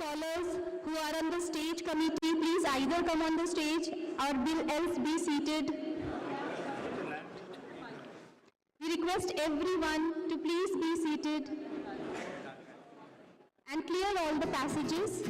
scholars who are on the stage committee, please either come on the stage or else be seated. We request everyone to please be seated and clear all the passages.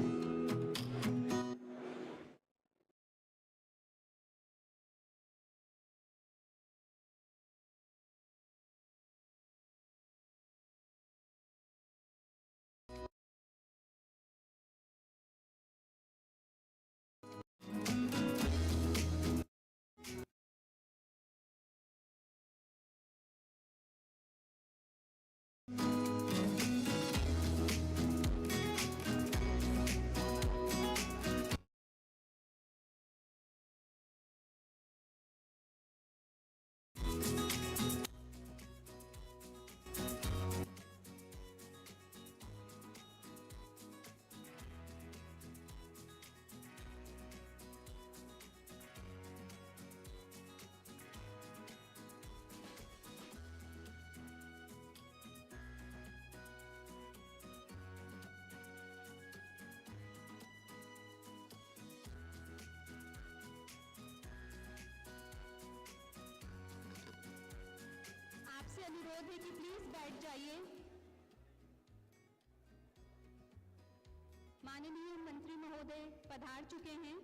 आपसे अनुरोध है कि please बैठ जाइए। माननीय मंत्री महोदय पधार चुके हैं।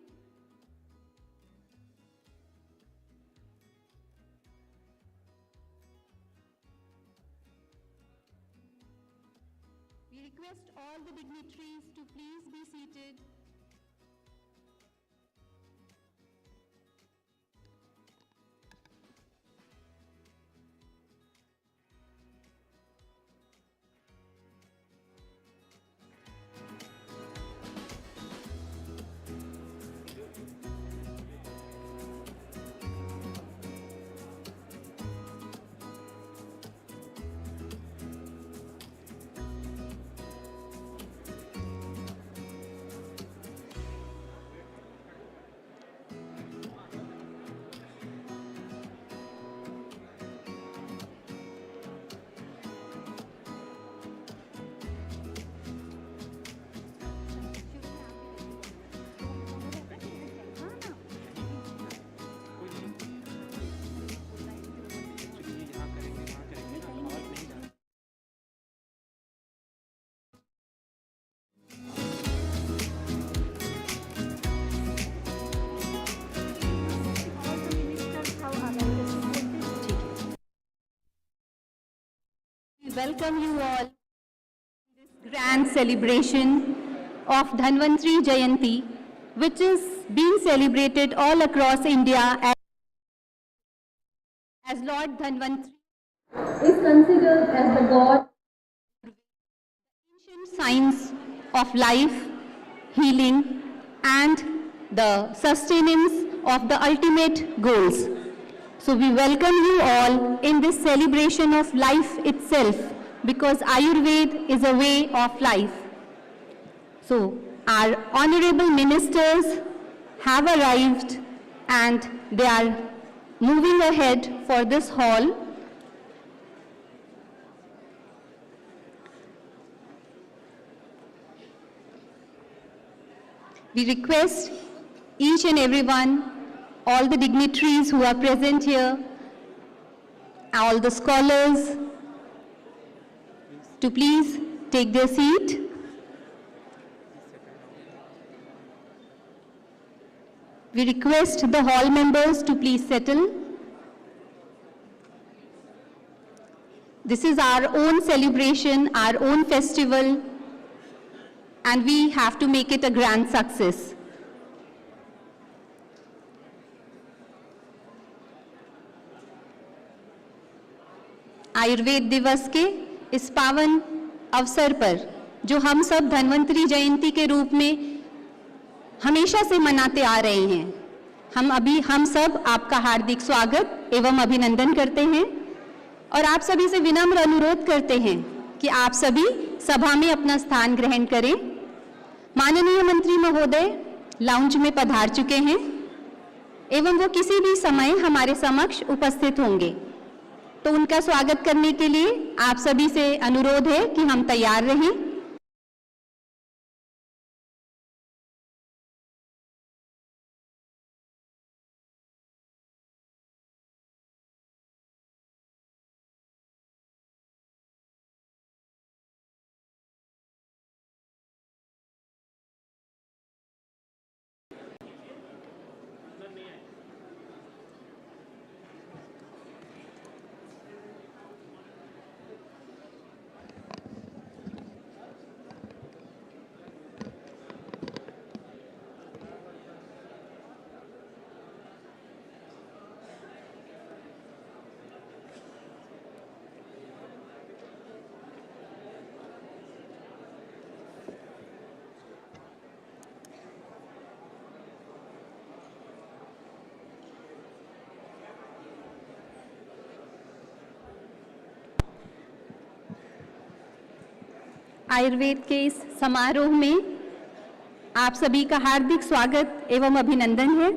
We request all the dignitaries to please be seated. Welcome you all to this grand celebration of Dhanvantri Jayanti, which is being celebrated all across India as Lord Dhanvantri is considered as the god, ancient science of life, healing, and the sustenance of the ultimate goals. So we welcome you all in this celebration of life itself, because Ayurveda is a way of life. So our honorable ministers have arrived and they are moving ahead for this hall. We request each and everyone, all the dignitaries who are present here, all the scholars, to please take their seat. We request the hall members to please settle. This is our own celebration, our own festival, and we have to make it a grand success. Ayurveda दिवस के इस पावन अवसर पर जो हम सब धन्वंतरी जयंती के रूप में हमेशा से मनाते आ रहे हैं, हम सब आपका हार्दिक स्वागत एवं अभिनंदन करते हैं और आप सभी से विनम्र अनुरोध करते हैं कि आप सभी सभा में अपना स्थान ग्रहण करें। माननीय मंत्री महोदय लाउंज में पधार चुके हैं एवं वो किसी भी समय हमारे समक्ष उपस्थित होंगे, तो उनका स्वागत करने के लिए आप सभी से अनुरोध है कि हम तैयार रहें। आयुर्वेद के इस समारोह में आप सभी का हार्दिक स्वागत एवं अभिनंदन है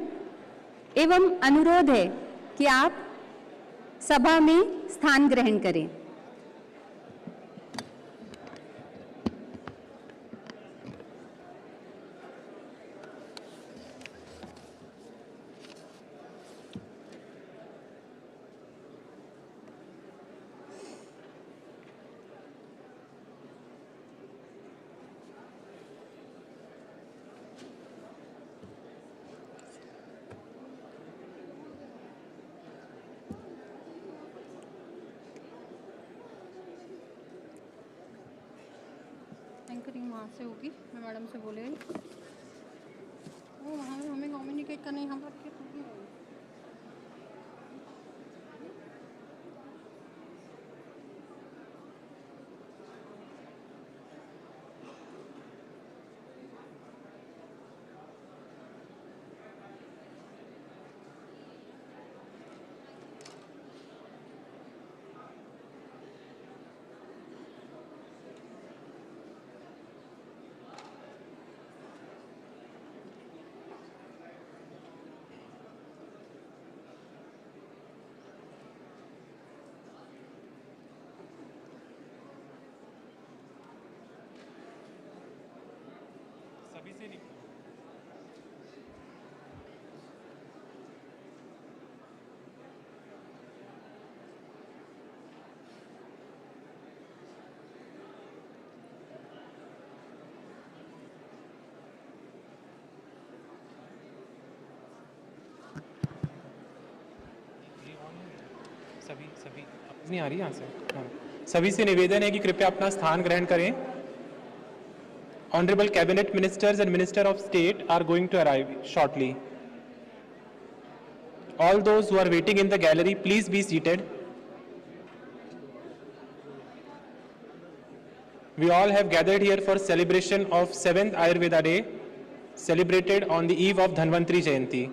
एवं अनुरोध है कि आप सभा में स्थान ग्रहण करें। एंकरिंग वहाँ से होगी, मैं मैडम से बोले वो वहाँ हमें कम्युनिकेट करना यहाँ पर के होगी। सभी से नहीं। सभी नहीं आ रही यहाँ से। हाँ, सभी से निवेदन है कि कृपया अपना स्थान ग्रहण करें। Honorable Cabinet Ministers and Minister of State are going to arrive shortly. All those who are waiting in the gallery, please be seated. We all have gathered here for celebration of 7th Ayurveda Day, celebrated on the eve of Dhanvantri Jayanti.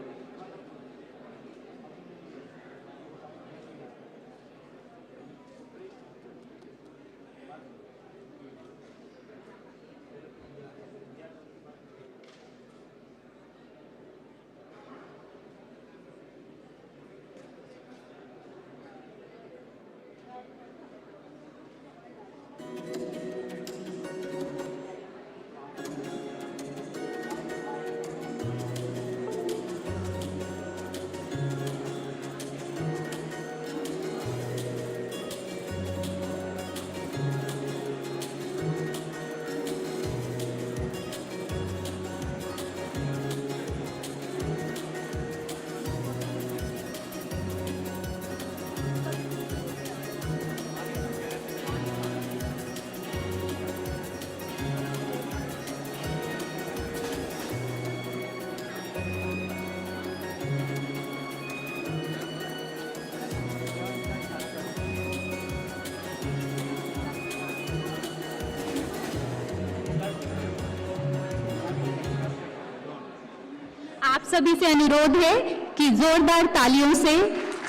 आप सभी से अनुरोध है कि जोरदार तालियों से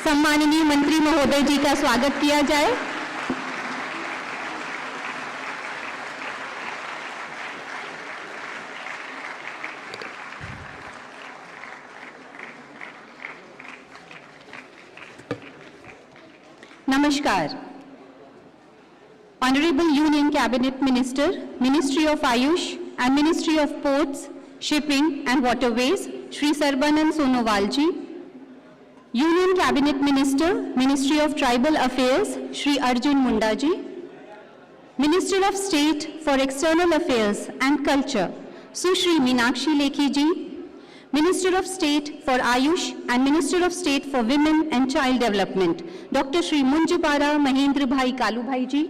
सम्माननीय मंत्री महोदय जी का स्वागत किया जाए। नमस्कार। Honorable Union Cabinet Minister, Ministry of Ayush and Ministry of Ports, Shipping and Waterways, Shri Sarbanand Sonowal ji. Union Cabinet Minister, Ministry of Tribal Affairs, Shri Arjun Munda ji. Minister of State for External Affairs and Culture, Sushri Meenakshi Lekhi ji. Minister of State for Ayush and Minister of State for Women and Child Development, Dr. Shri Munjipara Mahendra Bhai Kalu Bhai ji.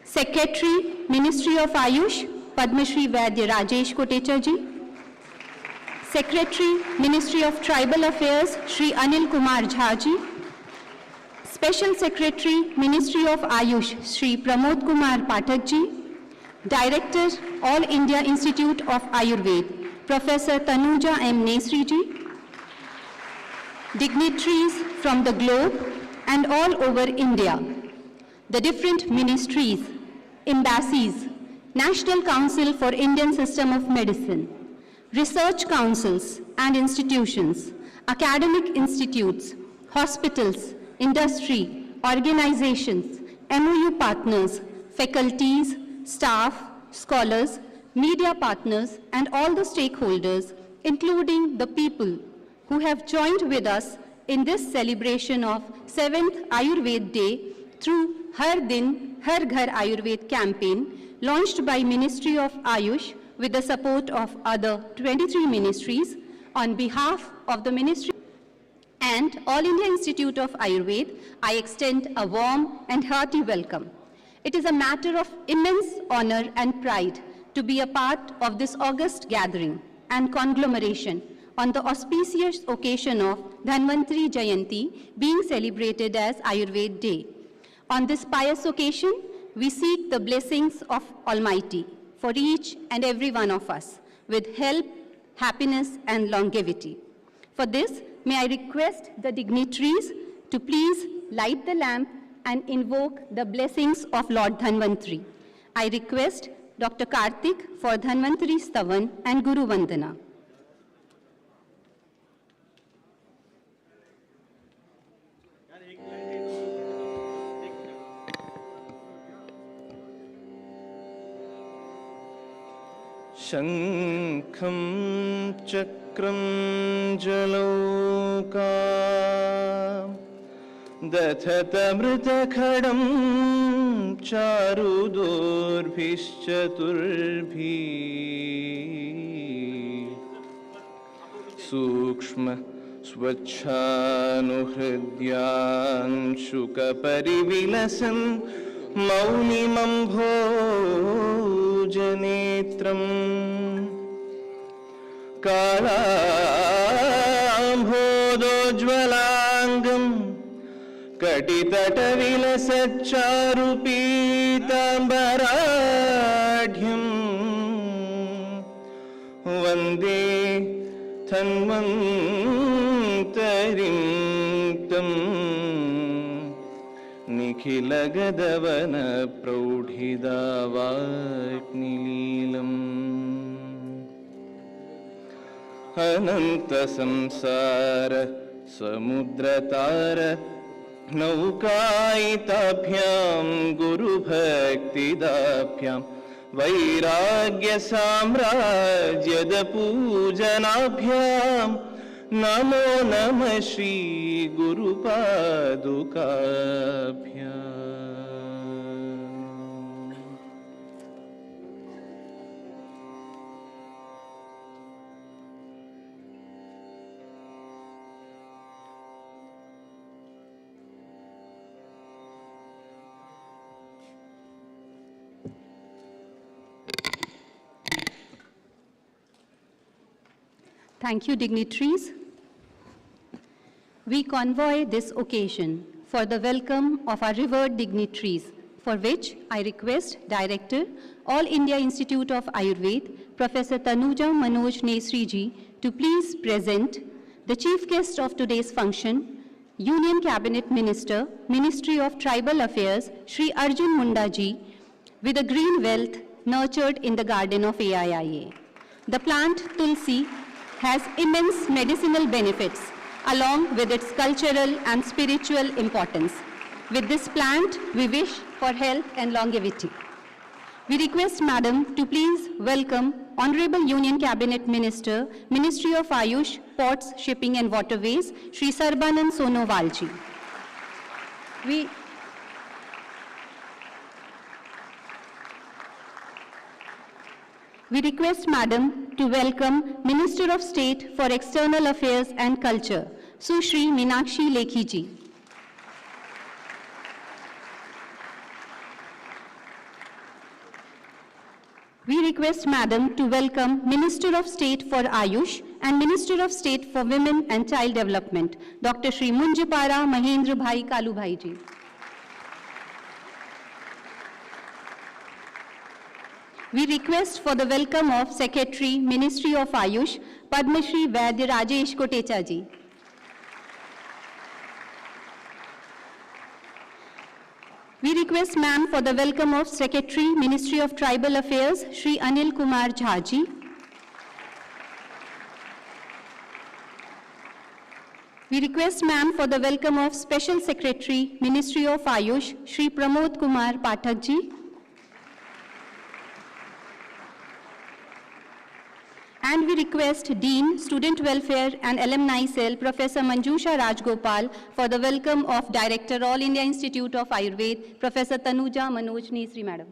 Secretary, Ministry of Ayush, Padma Shri Vaidya Rajesh Kotecha ji. Secretary, Ministry of Tribal Affairs, Shri Anil Kumar Jha ji. Special Secretary, Ministry of Ayush, Shri Pramod Kumar Pathak ji. Director, All India Institute of Ayurveda, Professor Tanuja M. Nesri ji. Dignitaries from the globe and all over India, the different ministries, embassies, National Council for Indian System of Medicine, research councils and institutions, academic institutes, hospitals, industry, organizations, MOU partners, faculties, staff, scholars, media partners, and all the stakeholders, including the people who have joined with us in this celebration of 7th Ayurveda Day through Har Din, Har Ghar Ayurveda campaign launched by Ministry of Ayush with the support of other 23 ministries. On behalf of the Ministry and All India Institute of Ayurveda, I extend a warm and hearty welcome. It is a matter of immense honor and pride to be a part of this august gathering and conglomeration on the auspicious occasion of Dhanvantri Jayanti being celebrated as Ayurveda Day. On this pious occasion, we seek the blessings of Almighty for each and every one of us with health, happiness, and longevity. For this, may I request the dignitaries to please light the lamp and invoke the blessings of Lord Dhanvantri. I request Dr. Karthik for Dhanvantri Stavan and Guru Vandana. शङ्खं चक्रं जलौका दधतमृतखडं चारुदोर्भिश्चतुर्भिः सूक्ष्म स्वच्छानुहृद्याञ्शुकपरिविलसन् मौनिमम्भोजनेत्रम् कालाम्भोदोज्ज्वलाङ्गं कटितटविलसच्चारुपीताम्बराढ्यं वन्दे धन्वन्तरिं तं निखिलगदवनप्रौढिदावाग्निलीलम् अनन्तसंसार समुद्रतार नौकायिताभ्यां गुरुभक्तिदाभ्यां वैराग्यसाम्राज्यदपूजनाभ्यां नमो नमः श्रीगुरुपादुकाभ्याम्. Thank you, dignitaries. We convoy this occasion for the welcome of our revered dignitaries, for which I request Director, All India Institute of Ayurveda, Professor Tanuja Manoj Nesri to please present the chief guest of today's function, Union Cabinet Minister, Ministry of Tribal Affairs, Shri Arjun Munda ji, with a green wealth nurtured in the garden of AIIA. The plant Tulsi has immense medicinal benefits along with its cultural and spiritual importance. With this plant, we wish for health and longevity. We request Madam to please welcome Honorable Union Cabinet Minister, Ministry of Ayush, Ports, Shipping and Waterways, Shri Sarbanand Sonowal ji. We request Madam to welcome Minister of State for External Affairs and Culture, Sushri Meenakshi Lekhi ji. We request Madam to welcome Minister of State for Ayush and Minister of State for Women and Child Development, Dr. Shri Munjipara Mahendra Bhai Kalu Bhai ji. We request for the welcome of Secretary, Ministry of Ayush, Padma Shri Vaidya Rajesh Kotecha ji. We request request ma'am for the welcome of Secretary, Ministry of Tribal Affairs, Shri Anil Kumar Jhaji. We request ma'am for the welcome of Special Secretary, Ministry of Ayush, Shri Pramod Kumar Pathak ji. And we request Dean, Student Welfare and Alumni Cell, Professor Manjusha Rajgopal, for the welcome of Director, All India Institute of Ayurveda, Professor Tanuja Manoj Nisri, Madam.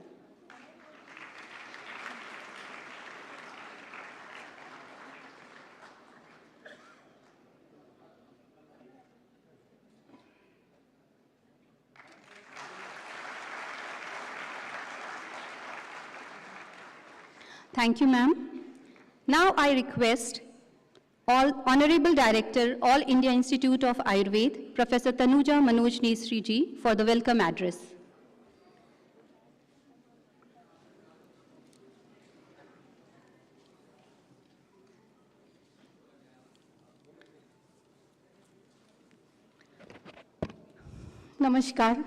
Thank you, ma'am. Now I request Honorable Director, All India Institute of Ayurveda, Professor Tanuja Manoj Nisri ji, for the welcome address. Namaskar.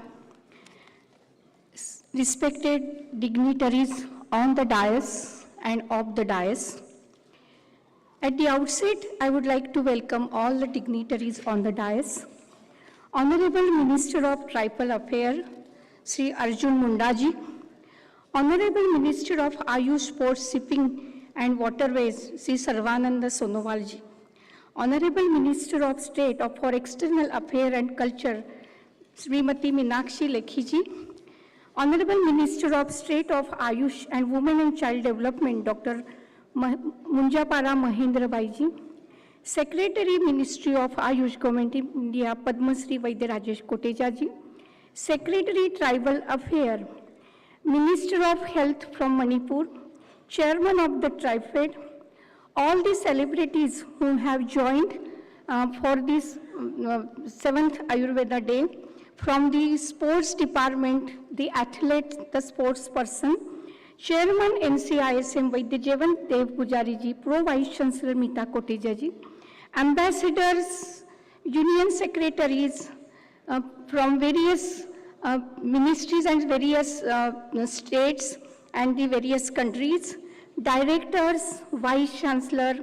Respected dignitaries on the dais and off the dais. At the outset, I would like to welcome all the dignitaries on the dais. Honorable Minister of Tribal Affairs, Sri Arjun Mundaji. Honorable Minister of Ayush, Sports, Shipping and Waterways, Sri Sarvananda Sonowalji. Honorable Minister of State for External Affairs and Culture, Srimati Meenakshi Lekhiji. Honorable Minister of State of Ayush and Women and Child Development, Dr. Munjapara Mahendra Baiji. Secretary, Ministry of Ayush, Government of India, Padma Shri Vaidya Rajesh Koteja ji. Secretary, Tribal Affairs, Minister of Health from Manipur, Chairman of the TriFed, all the celebrities who have joined for this 7th Ayurveda Day, from the sports department, the athletes, the sports person, Chairman NCISM Vaidyajevan Dev Pujari ji, Pro Vice Chancellor Meeta Koteja ji, ambassadors, union secretaries from various ministries and various states and the various countries, directors, Vice Chancellor,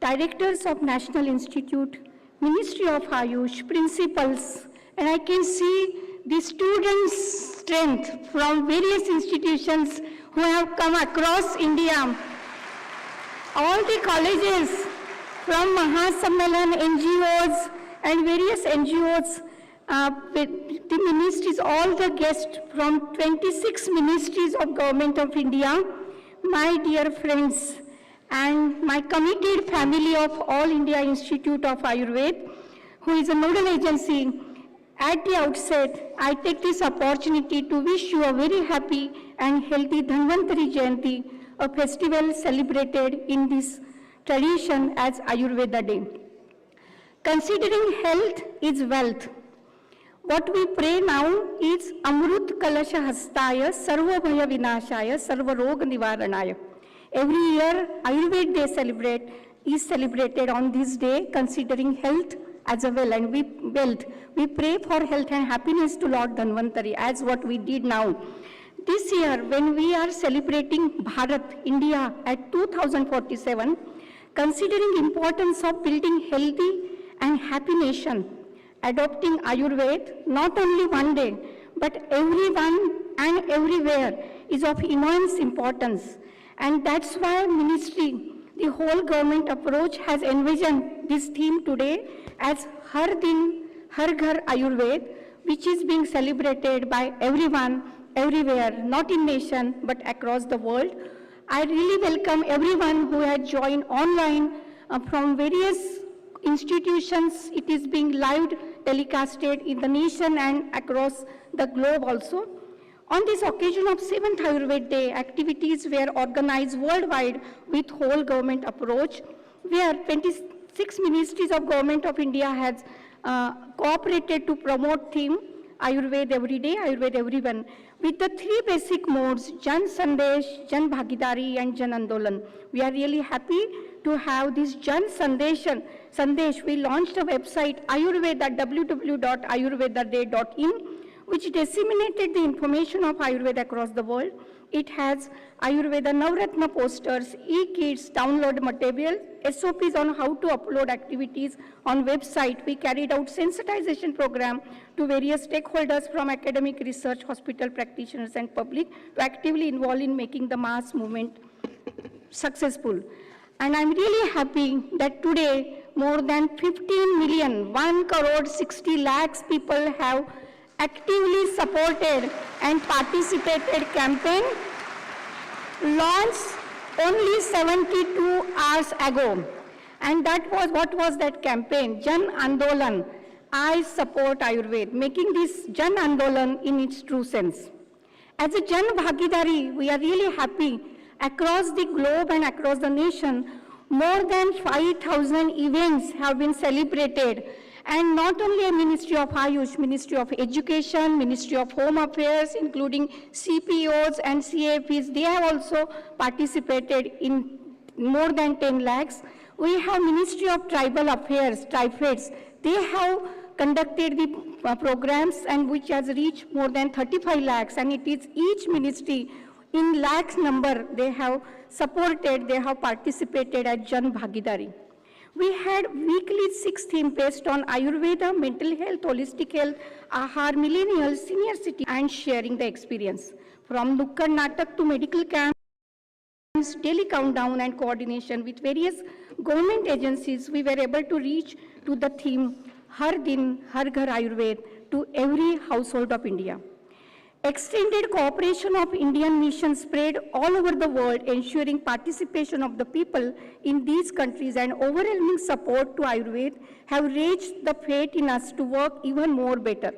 directors of National Institute, Ministry of Ayush, principals, and I can see the students' strength from various institutions who have come across India. All the colleges from Mahasammelan, NGOs and various NGOs, the ministries, all the guests from 26 ministries of Government of India, my dear friends, and my committed family of All India Institute of Ayurveda, who is a nodal agency. At the outset, I take this opportunity to wish you a very happy and healthy Dhanvantari Jayanti, a festival celebrated in this tradition as Ayurveda Day. Considering health is wealth, what we pray now is Amrut Kalasha Hastaya, Sarva Bhaya Vinashaya, Sarva Roga Nivaranaya. Every year, Ayurveda Day is celebrated on this day, considering health as a well, and we pray for health and happiness to Lord Dhanvantari, as what we did now. This year, when we are celebrating Bharat, India at 2047, considering importance of building healthy and happy nation, adopting Ayurveda, not only one day, but everyone and everywhere is of immense importance. And that's why ministry, the whole government approach has envisioned this theme today as Har Din, Har Ghar Ayurveda, which is being celebrated by everyone, everywhere, not in nation, but across the world. I really welcome everyone who has joined online from various institutions. It is being live telecasted in the nation and across the globe also. On this occasion of 7th Ayurveda Day, activities were organized worldwide with whole government approach, where 26 ministries of Government of India has cooperated to promote theme Ayurveda every day, Ayurveda everyone, with the three basic modes, Jan Sandesh, Jan Bhagidari and Jan Andolan. We are really happy to have this Jan Sandesh. We launched a website, Ayurveda, www.ayurvedaday.in, which disseminated the information of Ayurveda across the world. It has Ayurveda Navratna posters, e-kits, download material, SOPs on how to upload activities on website. We carried out sensitization program to various stakeholders from academic research, hospital practitioners and public to actively involve in making the mass movement successful. And I'm really happy that today more than 15 million, 1 crore 60 lakhs people have actively supported and participated campaign launched only 72 hours ago. And that was, what was that campaign? Jan Andolan, I support Ayurveda, making this Jan Andolan in its true sense. As a Jan Bhagidari, we are really happy. Across the globe and across the nation, more than 5,000 events have been celebrated. And not only a Ministry of Ayush, Ministry of Education, Ministry of Home Affairs, including CPOs and CAPs, they have also participated in more than 10 lakhs. We have Ministry of Tribal Affairs, TriFeds, they have conducted the programs and which has reached more than 35 lakhs, and it is each ministry in lakhs number they have supported, they have participated at Jan Bhagidari. We had weekly 6 themes based on Ayurveda, mental health, holistic health, Ahar, millennials, senior citizens, and sharing the experience. From Nukkad Natak to medical camps, daily countdown and coordination with various government agencies, we were able to reach to the theme Har Din, Har Ghar Ayurveda to every household of India. Extended cooperation of Indian mission spread all over the world, ensuring participation of the people in these countries and overwhelming support to Ayurveda have raised the faith in us to work even more better.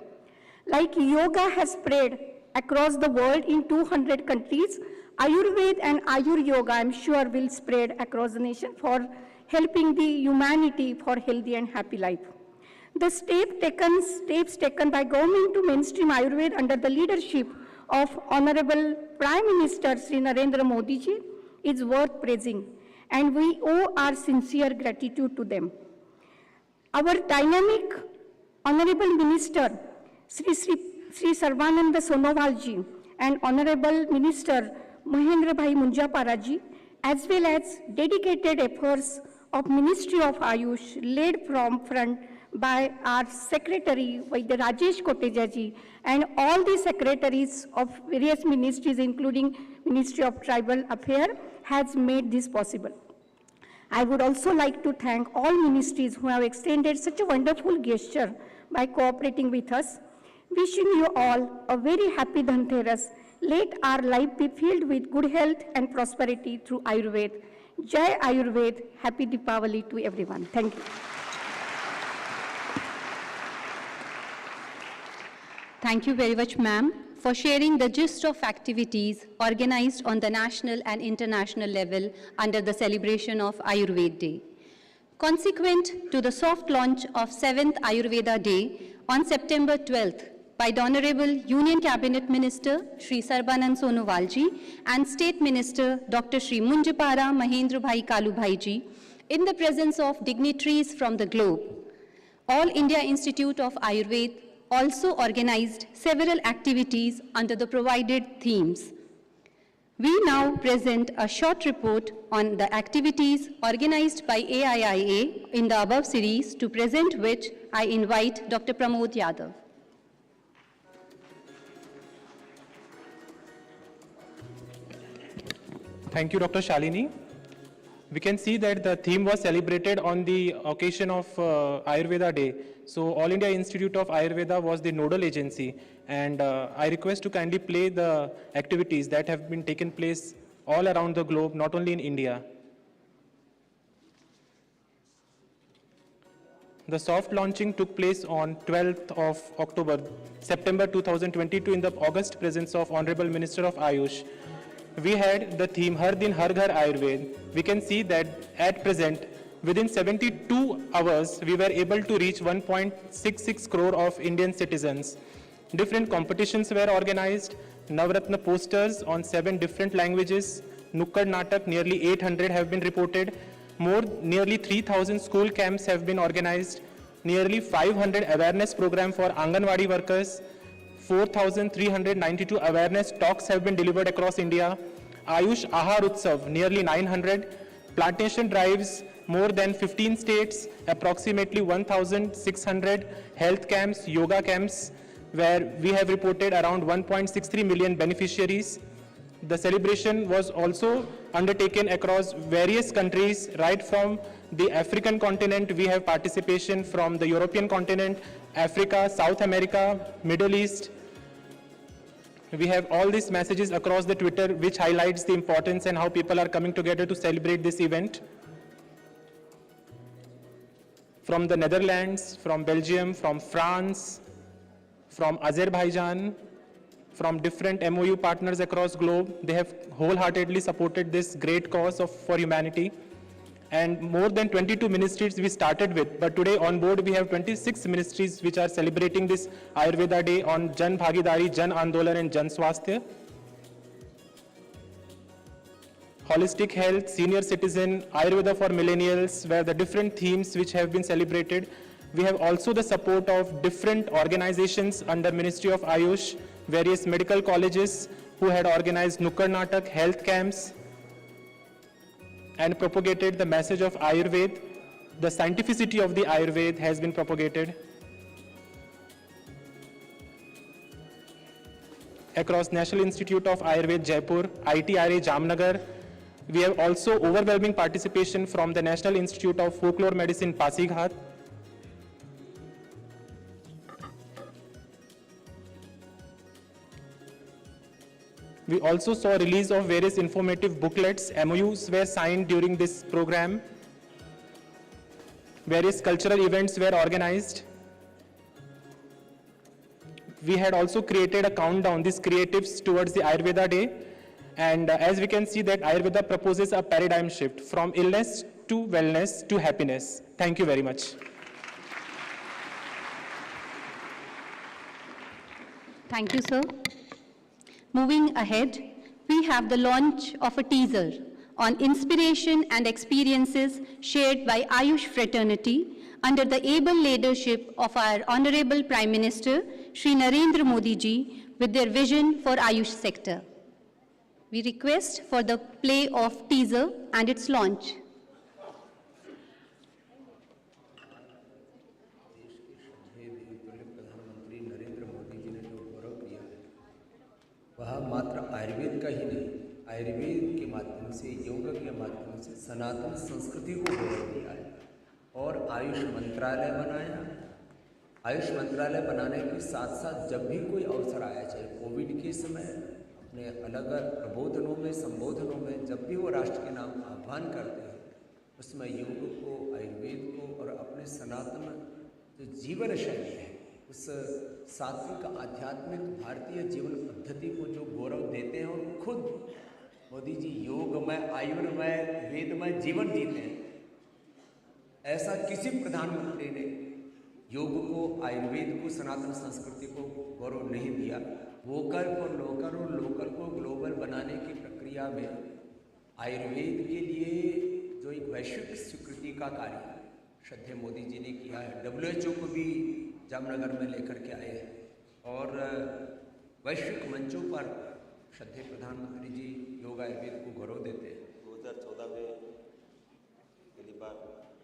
Like yoga has spread across the world in 200 countries, Ayurveda and Ayur Yoga, I'm sure, will spread across the nation for helping the humanity for healthy and happy life. The steps taken by government to mainstream Ayurveda under the leadership of Honorable Prime Minister Sri Narendra Modi ji is worth praising, and we owe our sincere gratitude to them. Our dynamic Honorable Minister Sri Sarvananda Sonowal ji and Honorable Minister Mahendra Bhai Munjapara ji, as well as dedicated efforts of Ministry of Ayush led from front by our Secretary Vaidya Rajesh Koteja ji and all the secretaries of various ministries, including Ministry of Tribal Affairs, has made this possible. I would also like to thank all ministries who have extended such a wonderful gesture by cooperating with us. Wishing you all a very happy Dhanteras. Let our life be filled with good health and prosperity through Ayurveda. Jai Ayurveda. Happy Deepavali to everyone. Thank you. Thank you very much, ma'am, for sharing the gist of activities organized on the national and international level under the celebration of Ayurveda Day. Consequent to the soft launch of 7th Ayurveda Day on September 12th by the Honorable Union Cabinet Minister Shri Sarbanand Sonowal ji and State Minister Dr. Shri Munjapara Mahendra Bhai Kalubhai ji, in the presence of dignitaries from the globe, All India Institute of Ayurveda also organized several activities under the provided themes. We now present a short report on the activities organized by AIIA in the above series, to present which I invite Dr. Pramod Yadav. Thank you, Dr. Shalini. We can see that the theme was celebrated on the occasion of Ayurveda Day. So All India Institute of Ayurveda was the nodal agency, and I request to kindly play the activities that have been taken place all around the globe, not only in India. The soft launching took place on 12th of September 2022 in the august presence of Honorable Minister of Ayush. We had the theme Har Din Har Ghar Ayurveda. We can see that at present, within 72 hours, we were able to reach 1.66 crore of Indian citizens. Different competitions were organized, Navratna posters on 7 different languages, Nukkad Natak, nearly 800 have been reported, nearly 3,000 school camps have been organized, nearly 500 awareness program for Anganwadi workers, 4,392 awareness talks have been delivered across India. Ayush Ahar Utsav, nearly 900. Plantation drives, more than 15 states, approximately 1,600 health camps, yoga camps, where we have reported around 1.63 million beneficiaries. The celebration was also undertaken across various countries, right from the African continent. We have participation from the European continent, Africa, South America, Middle East. We have all these messages across the Twitter, which highlights the importance and how people are coming together to celebrate this event. From the Netherlands, from Belgium, from France, from Azerbaijan, from different MOU partners across globe, they have wholeheartedly supported this great cause for humanity. And more than 22 ministries we started with, but today on board we have 26 ministries which are celebrating this Ayurveda Day on Jan Bhagidari, Jan Andolan and Jan Swasthya. Holistic health, senior citizen, Ayurveda for millennials, where the different themes which have been celebrated. We have also the support of different organizations under Ministry of Ayush, various medical colleges who had organized Nukkad Natak, health camps, and propagated the message of Ayurveda. The scientificity of the Ayurveda has been propagated across National Institute of Ayurveda, Jaipur, ITRA, Jamnagar. We have also overwhelming participation from the National Institute of Folklore Medicine, Pasighat. We also saw release of various informative booklets. MOUs were signed during this program. Various cultural events were organized. We had also created a countdown, these creatives towards the Ayurveda Day. And as we can see that Ayurveda proposes a paradigm shift from illness to wellness to happiness. Thank you very much. Thank you, sir. Moving ahead, we have the launch of a teaser on inspiration and experiences shared by Ayush fraternity under the able leadership of our Honorable Prime Minister, Shri Narendra Modi ji, with their vision for Ayush sector. We request for the play of teaser and its launch. वह मात्र आयुर्वेद का ही नहीं, आयुर्वेद के माध्यम से, योग के माध्यम से सनातन संस्कृति को गौरव दिया है और आयुष मंत्रालय बनाया। आयुष मंत्रालय बनाने के साथ साथ जब भी कोई अवसर आया, चाहे कोविड के समय, अपने अलग अलग प्रबोधनों में, संबोधनों में, जब भी वो राष्ट्र के नाम आह्वान करते हैं, उसमें योग को, आयुर्वेद को और अपने सनातन जो जीवन शैली है, उस सात्विक आध्यात्मिक भारतीय जीवन पद्धति को जो गौरव देते हैं और खुद मोदी जी योगमय, आयुर्मय, वेदमय जीवन जीते हैं। ऐसा किसी प्रधानमंत्री ने योग को, आयुर्वेद को, सनातन संस्कृति को गौरव नहीं दिया। वोकल फॉर लोकल और लोकल को ग्लोबल बनाने की प्रक्रिया में आयुर्वेद के लिए जो एक वैश्विक स्वीकृति का कार्य श्रद्धेय मोदी जी ने किया है, WHO को भी जामनगर में लेकर के आए हैं और वैश्विक मंचों पर श्रद्धेय प्रधानमंत्री जी योग आयुर्वेद को गौरव देते हैं। 2014 में पहली बार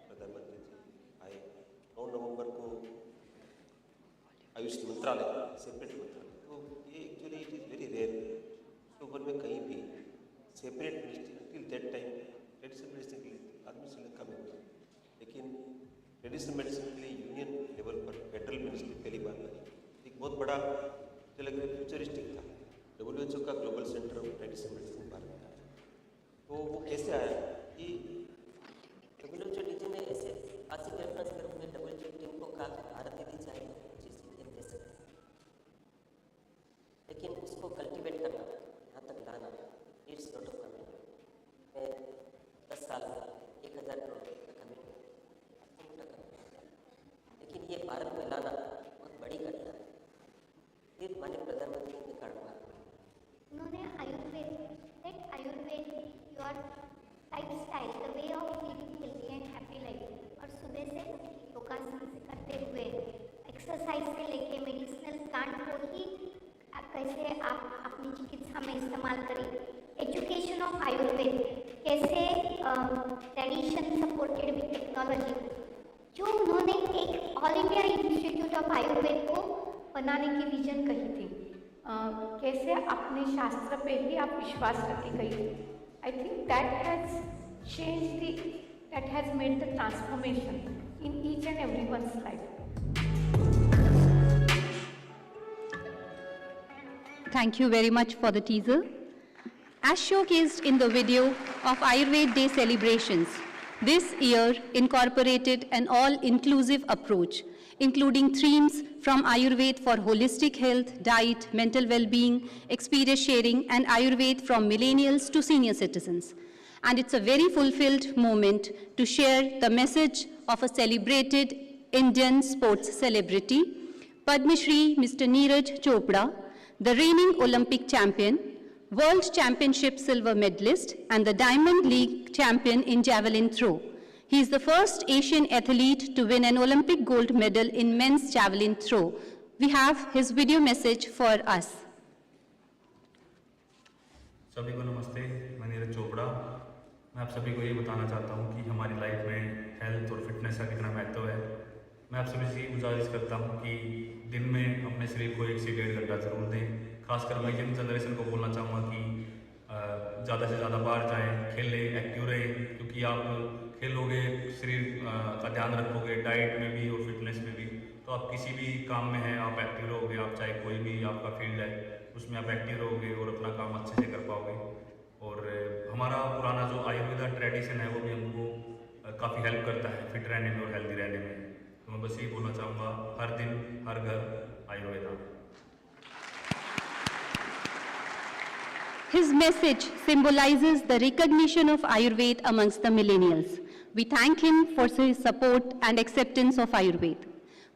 प्रधानमंत्री जी आए। 9 नवंबर को आयुष मंत्रालय, सेपरेट मंत्रालय, तो ये actually it is very rare विश्वभर में कहीं भी separate ministry till that time traditional medicine के लिए आदमी श्रीलंका में हुआ, लेकिन ट्रेडिशनल मेडिसिन के लिए यूनियन लेवल पर फेडरल मिनिस्ट्री पहली बार बनी। एक बहुत बड़ा मुझे लग रहा है फ्यूचरिस्टिक था। WHO का global centre of traditional medicine Bharat में आया। तो वो कैसे आया कि WHO डीजी ने ऐसे पासिंग रेफरेंस के रूप में WHO टीम को कहा कि भारत यदि चाहे तो चीज़ दे सकते हैं, लेकिन उसको कल्टिवेट करना, यहाँ तक लाना, इट्स नॉट ऑफ कमिटमेंट। मैं 10 साल में 1000 करोड़ रुपये का कमिटमेंट, लेकिन ये भारत में लाना बहुत बड़ी घटना है। फिर माननीय प्रधानमंत्री ने कहा उन्होंने Ayurveda your lifestyle, the way of living healthy and happy life, और सुबह से योगासन से करते हुए एक्सरसाइज से लेके मेडिसिनल प्लांट को ही कैसे आप अपनी चिकित्सा में इस्तेमाल करें, एजुकेशन ऑफ आयुर्वेद, कैसे ट्रेडिशन सपोर्टेड विद टेक्नोलॉजी, जो उन्होंने एक all India institute of Ayurveda को बनाने की विजन कही थी, कैसे अपने शास्त्र पे ही आप विश्वास रखी गई थी. I think that has made the transformation in each and everyone's life. Thank you very much for the teaser. As showcased in the video of Ayurveda Day celebrations, this year incorporated an all-inclusive approach, including themes from Ayurveda for holistic health, diet, mental well-being, experience sharing, and Ayurveda from millennials to senior citizens. And it's a very fulfilled moment to share the message of a celebrated Indian sports celebrity, Padma Shri Mr. Neeraj Chopra, the reigning Olympic champion, World Championship silver medalist, and the Diamond League champion in javelin throw. He is the first Asian athlete to win an Olympic gold medal in men's javelin throw. We have his video message for us. सभी को नमस्ते, मैं नीरज चोपड़ा। मैं आप सभी को ये बताना चाहता हूँ कि हमारी लाइफ में हेल्थ और फिटनेस का कितना महत्व है। मैं आप सभी से गुजारिश करता हूँ कि दिन में अपने शरीर को 1 से 1.5 घंटा जरूर दें। खासकर मैं यंग जनरेशन को बोलना चाहूँगा कि ज़्यादा से ज़्यादा बाहर जाएँ, खेलें, एक्टिव रहें, क्योंकि आप खेलोगे, शरीर का ध्यान रखोगे, डाइट में भी और फिटनेस में भी, तो आप किसी भी काम में हैं, आप एक्टिव रहोगे। आप चाहे कोई भी आपका फील्ड है, उसमें आप एक्टिव रहोगे और अपना काम अच्छे से कर पाओगे। और हमारा पुराना जो आयुर्वेदा ट्रेडिशन है वो भी हमको काफ़ी हेल्प करता है फिट रहने में और हेल्दी रहने में। तो मैं बस यही बोलना चाहूँगा, हर दिन हर घर Ayurveda. His message symbolizes the recognition of Ayurveda amongst the millennials. We thank him for his support and acceptance of Ayurveda.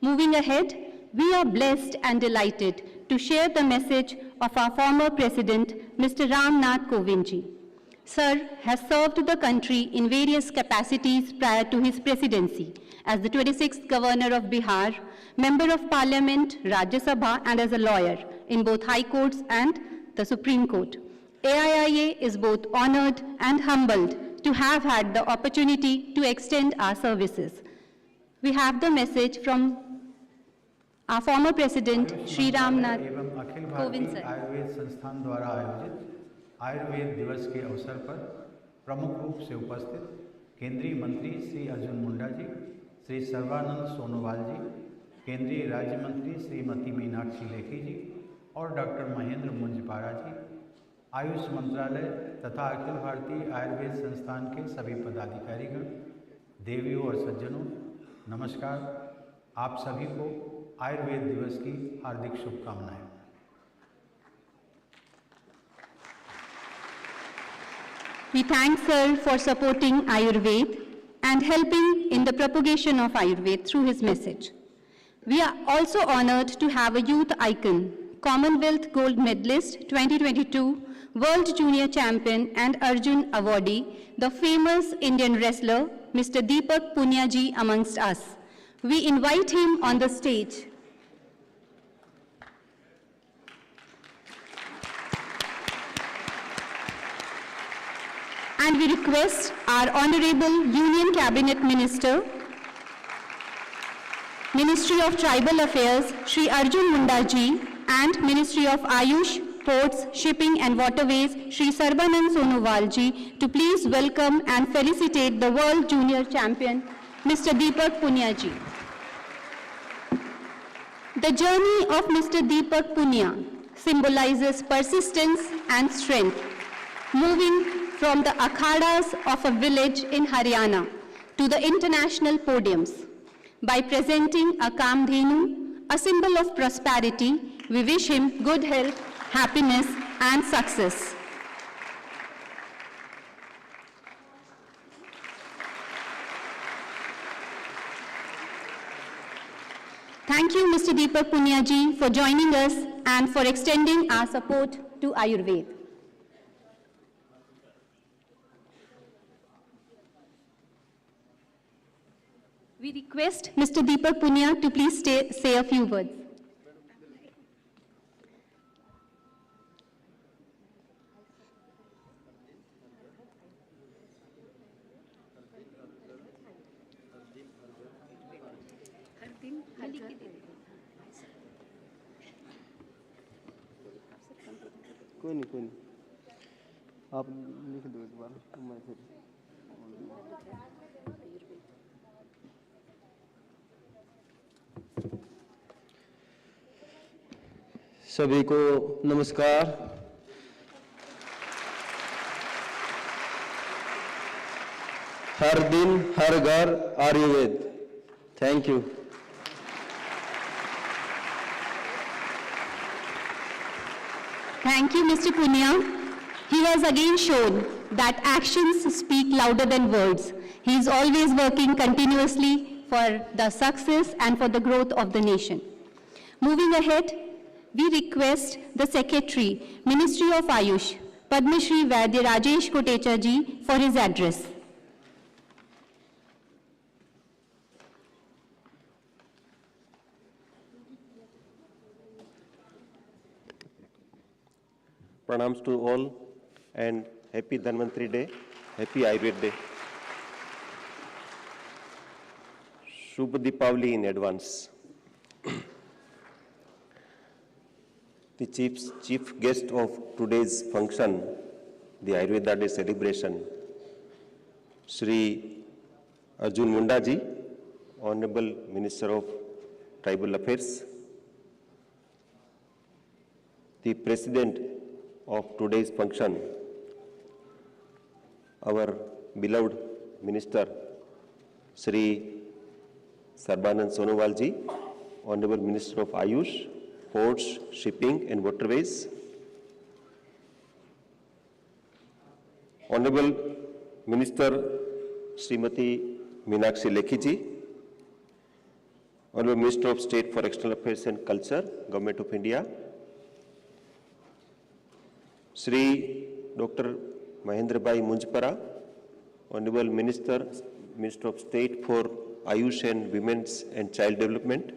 Moving ahead, we are blessed and delighted to share the message of our former President, Mr. Ram Nath Kovind ji. Sir has served the country in various capacities prior to his presidency as the 26th Governor of Bihar, Member of Parliament, Rajya Sabha, and as a lawyer in both High Courts and the Supreme Court. AIIA is both honored and humbled to have had the opportunity to extend our services. We have the message from our former President, Shri Ram Nath Kovind sir. Ayurveda संस्थान द्वारा आयोजित आयुर्वेद दिवस के अवसर पर प्रमुख रूप से उपस्थित केंद्रीय मंत्री श्री अर्जुन मुंडा जी, श्री सर्बानंद सोनोवाल जी, केंद्रीय राज्य मंत्री श्रीमती मीनाक्षी लेखी जी और डॉक्टर महेंद्र मुंजपारा जी, आयुष मंत्रालय तथा अखिल भारतीय आयुर्वेद संस्थान के सभी पदाधिकारीगण, देवियों और सज्जनों, नमस्कार। आप सभी को आयुर्वेद दिवस की हार्दिक शुभकामनाएं। We thank Sir for supporting Ayurveda and helping in the propagation of Ayurveda through his message. We are also honored to have a youth icon, Commonwealth Gold Medalist 2022, World Junior Champion and Arjun Awardee, the famous Indian wrestler, Mr. Deepak Punya ji amongst us. We invite him on the stage. And we request our Honorable Union Cabinet Minister, Ministry of Tribal Affairs, Shri Arjun Munda ji, and Ministry of Ayush, Ports, Shipping and Waterways, Shri Sarbanand Sonowal ji, to please welcome and felicitate the World Junior Champion, Mr. Deepak Punya ji. The journey of Mr. Deepak Punya symbolizes persistence and strength, moving from the akhadas of a village in Haryana to the international podiums. By presenting a Kamdhenu, a symbol of prosperity, we wish him good health, happiness, and success. Thank you, Mr. Deepak Punya ji, for joining us and for extending our support to Ayurveda. We request Mr. Deepak Punya to please say a few words. कोई नहीं आप लिख दो एक बार मैं फिर सभी को नमस्कार। हर दिन हर घर Ayurveda. Thank you. Thank you, Mr. Punia. He has again shown that actions speak louder than words. He is always working continuously for the success and for the growth of the nation. Moving ahead, we request the Secretary, Ministry of Ayush, Padma Shri Vaidya Rajesh Kotecha ji for his address. Pranams to all and happy Dhanvantri Day, happy Ayurveda Day. Shubh Deepavali in advance. The chief guest of today's function, the Ayurveda Day celebration, Shri Arjun Munda ji, Honorable Minister of Tribal Affairs, the President of today's function, our beloved Minister, Shri Sarbanand Sonowal ji, Honorable Minister of Ayush, Ports, Shipping and Waterways, Honorable Minister Srimati Meenakshi Lekhi ji, Honorable Minister of State for External Affairs and Culture, Government of India, Shri Dr. Mahendra Bhai Munjpara, Honorable Minister of State for Ayush and Women's and Child Development,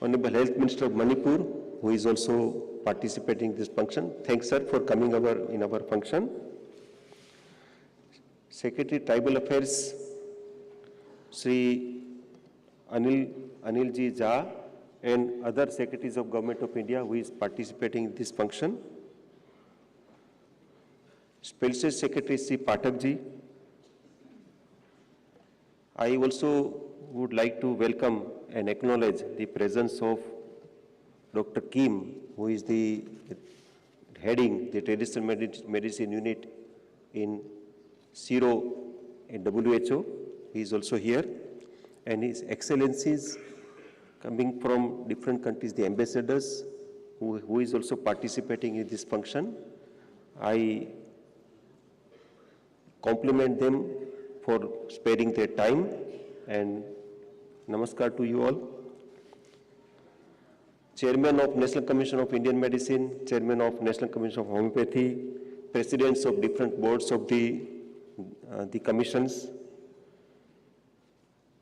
Honorable Health Minister of Manipur, who is also participating in this function. Thanks, sir, for coming in our function. Secretary Tribal Affairs, Shri Anil Ji Jha, and other secretaries of Government of India who is participating in this function. Special Secretary Sri Pathak ji. I also would like to welcome and acknowledge the presence of Dr. Kim, who is the heading the traditional medicine unit in CIRO in WHO. He is also here, and His Excellencies coming from different countries, the ambassadors who is also participating in this function. I compliment them for sparing their time, and namaskar to you all. Chairman of National Commission of Indian Medicine, Chairman of National Commission of Homeopathy, Presidents of different boards of the commissions,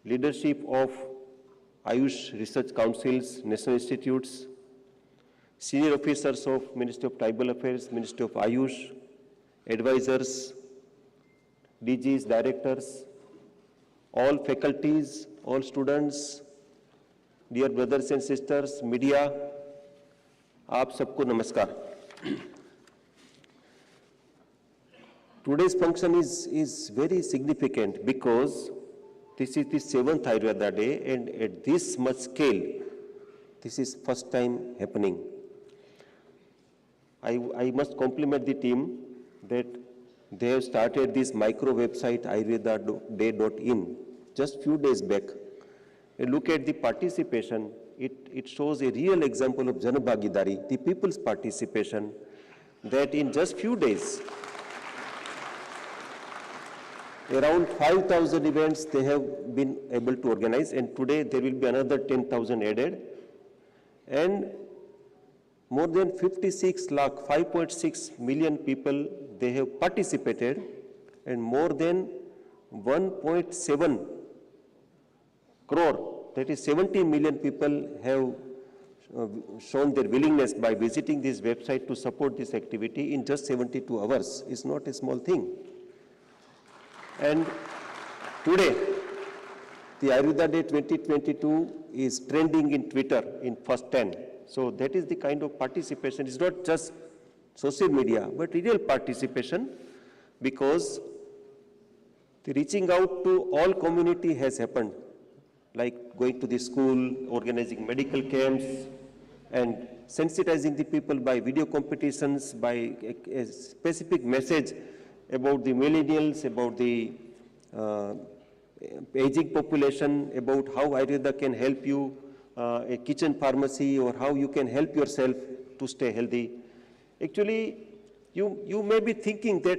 leadership of Ayush Research Councils, National Institutes, senior officers of Ministry of Tribal Affairs, Ministry of Ayush, advisors, DGs, directors, all faculties, all students, dear brothers and sisters, media, आप सबको नमस्कार. Today's function is very significant because this is the 7th Ayurveda Day, and at this much scale, this is first time happening. I must compliment the team that they have started this micro website ayurvedaday.in just few days back. And look at the participation. It shows a real example of Jan Bhagidari, the people's participation, that in just few days, around 5,000 events they have been able to organize, and today there will be another 10,000 added. And more than 56 lakh, 5.6 million people, they have participated, and more than 1.7 crore, that is 70 million people have shown their willingness by visiting this website to support this activity in just 72 hours. It's not a small thing. And today, the Ayurveda Day 2022 is trending in Twitter in first 10. So that is the kind of participation. It's not just social media, but real participation, because the reaching out to all community has happened, like going to the school, organizing medical camps, and sensitizing the people by video competitions, by a specific message about the millennials, about the aging population, about how Ayurveda can help you, a kitchen pharmacy, or how you can help yourself to stay healthy. Actually, you may be thinking that,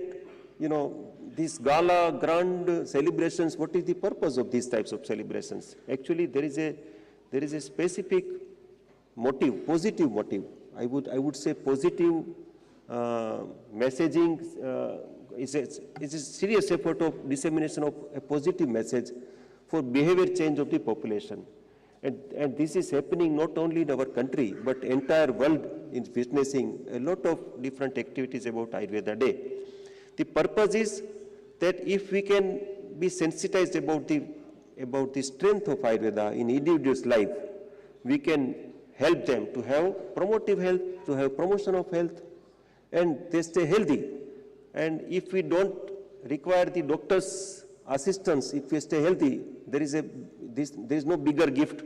these gala, grand celebrations, what is the purpose of these types of celebrations? Actually, there is a specific motive, positive motive. I would say positive messaging is a serious effort of dissemination of a positive message for behavior change of the population. And this is happening not only in our country, but entire world is witnessing a lot of different activities about Ayurveda Day. The purpose is that if we can be sensitized about the strength of Ayurveda in individual's life, we can help them to have promotive health, to have promotion of health, and they stay healthy. And if we don't require the doctor's assistance, if we stay healthy, there is no bigger gift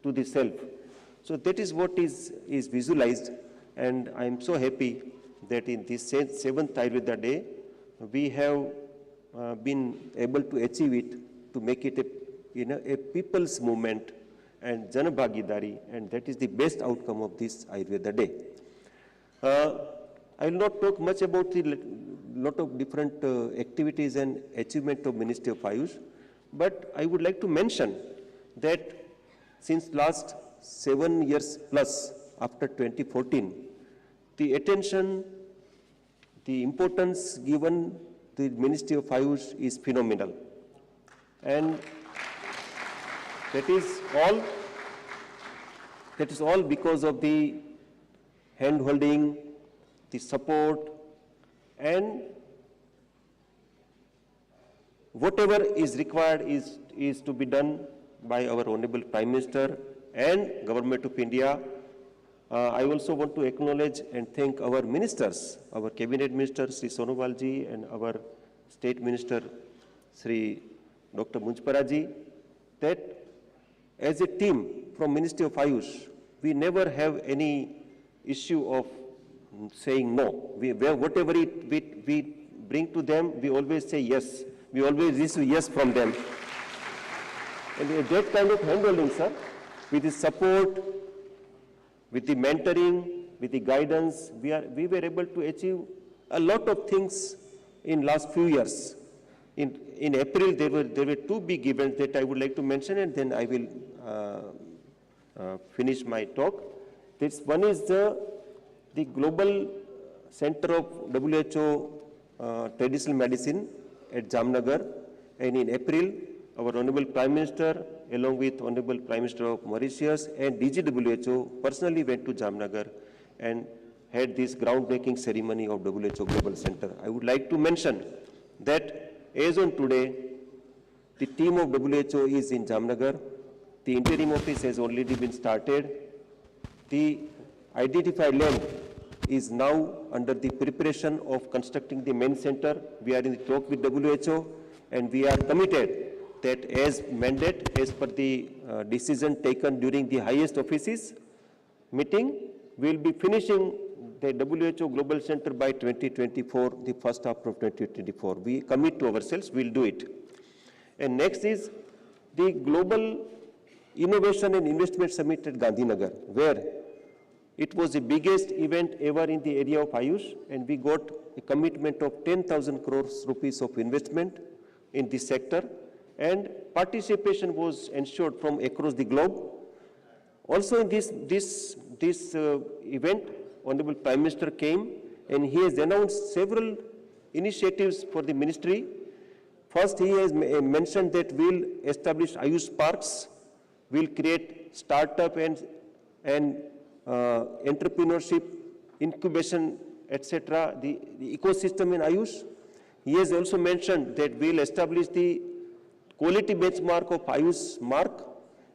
to the self. So that is what is visualized, and I am so happy that in this 7th Ayurveda Day, we have been able to achieve it, to make it a people's movement and Jana Bhagidari, and that is the best outcome of this Ayurveda Day. I will not talk much about the lot of different activities and achievement of Ministry of Ayush, but I would like to mention that since last 7 years plus, after 2014, the attention, the importance given to the Ministry of Ayush is phenomenal. And that is all because of the hand-holding, the support, and whatever is required is to be done by our Honorable Prime Minister and Government of India. I also want to acknowledge and thank our ministers, our Cabinet Minister, Sri Sonowal ji, and our State Minister, Sri Dr. Munjpara ji, that as a team from Ministry of Ayush, we never have any issue of saying no. Whatever we bring to them, we always say yes. We always receive yes from them. And that kind of handholding, sir, with the support, with the mentoring, with the guidance, we were able to achieve a lot of things in last few years. In April, there were two big events that I would like to mention, and then I will finish my talk. One is the Global Center of WHO Traditional Medicine at Jamnagar, and in April, our Honorable Prime Minister, along with Honorable Prime Minister of Mauritius and DGWHO, personally went to Jamnagar and had this groundbreaking ceremony of WHO Global Center. I would like to mention that as on today, the team of WHO is in Jamnagar. The interim office has already been started. The identified land is now under the preparation of constructing the main center. We are in the talk with WHO, and we are committed that as mandate, as per the decision taken during the highest offices meeting, we will be finishing the WHO Global Center by 2024, the first half of 2024. We commit to ourselves, we will do it. And next is the Global Innovation and Investment Summit at Gandhinagar, where it was the biggest event ever in the area of Ayush, and we got a commitment of 10,000 crores rupees of investment in this sector, and participation was ensured from across the globe. Also in this event, Honorable Prime Minister came, and he has announced several initiatives for the ministry. First, he has mentioned that we will establish Ayush parks, we will create startup and entrepreneurship, incubation, etc., the ecosystem in Ayush. He has also mentioned that we will establish the quality benchmark of Ayush mark,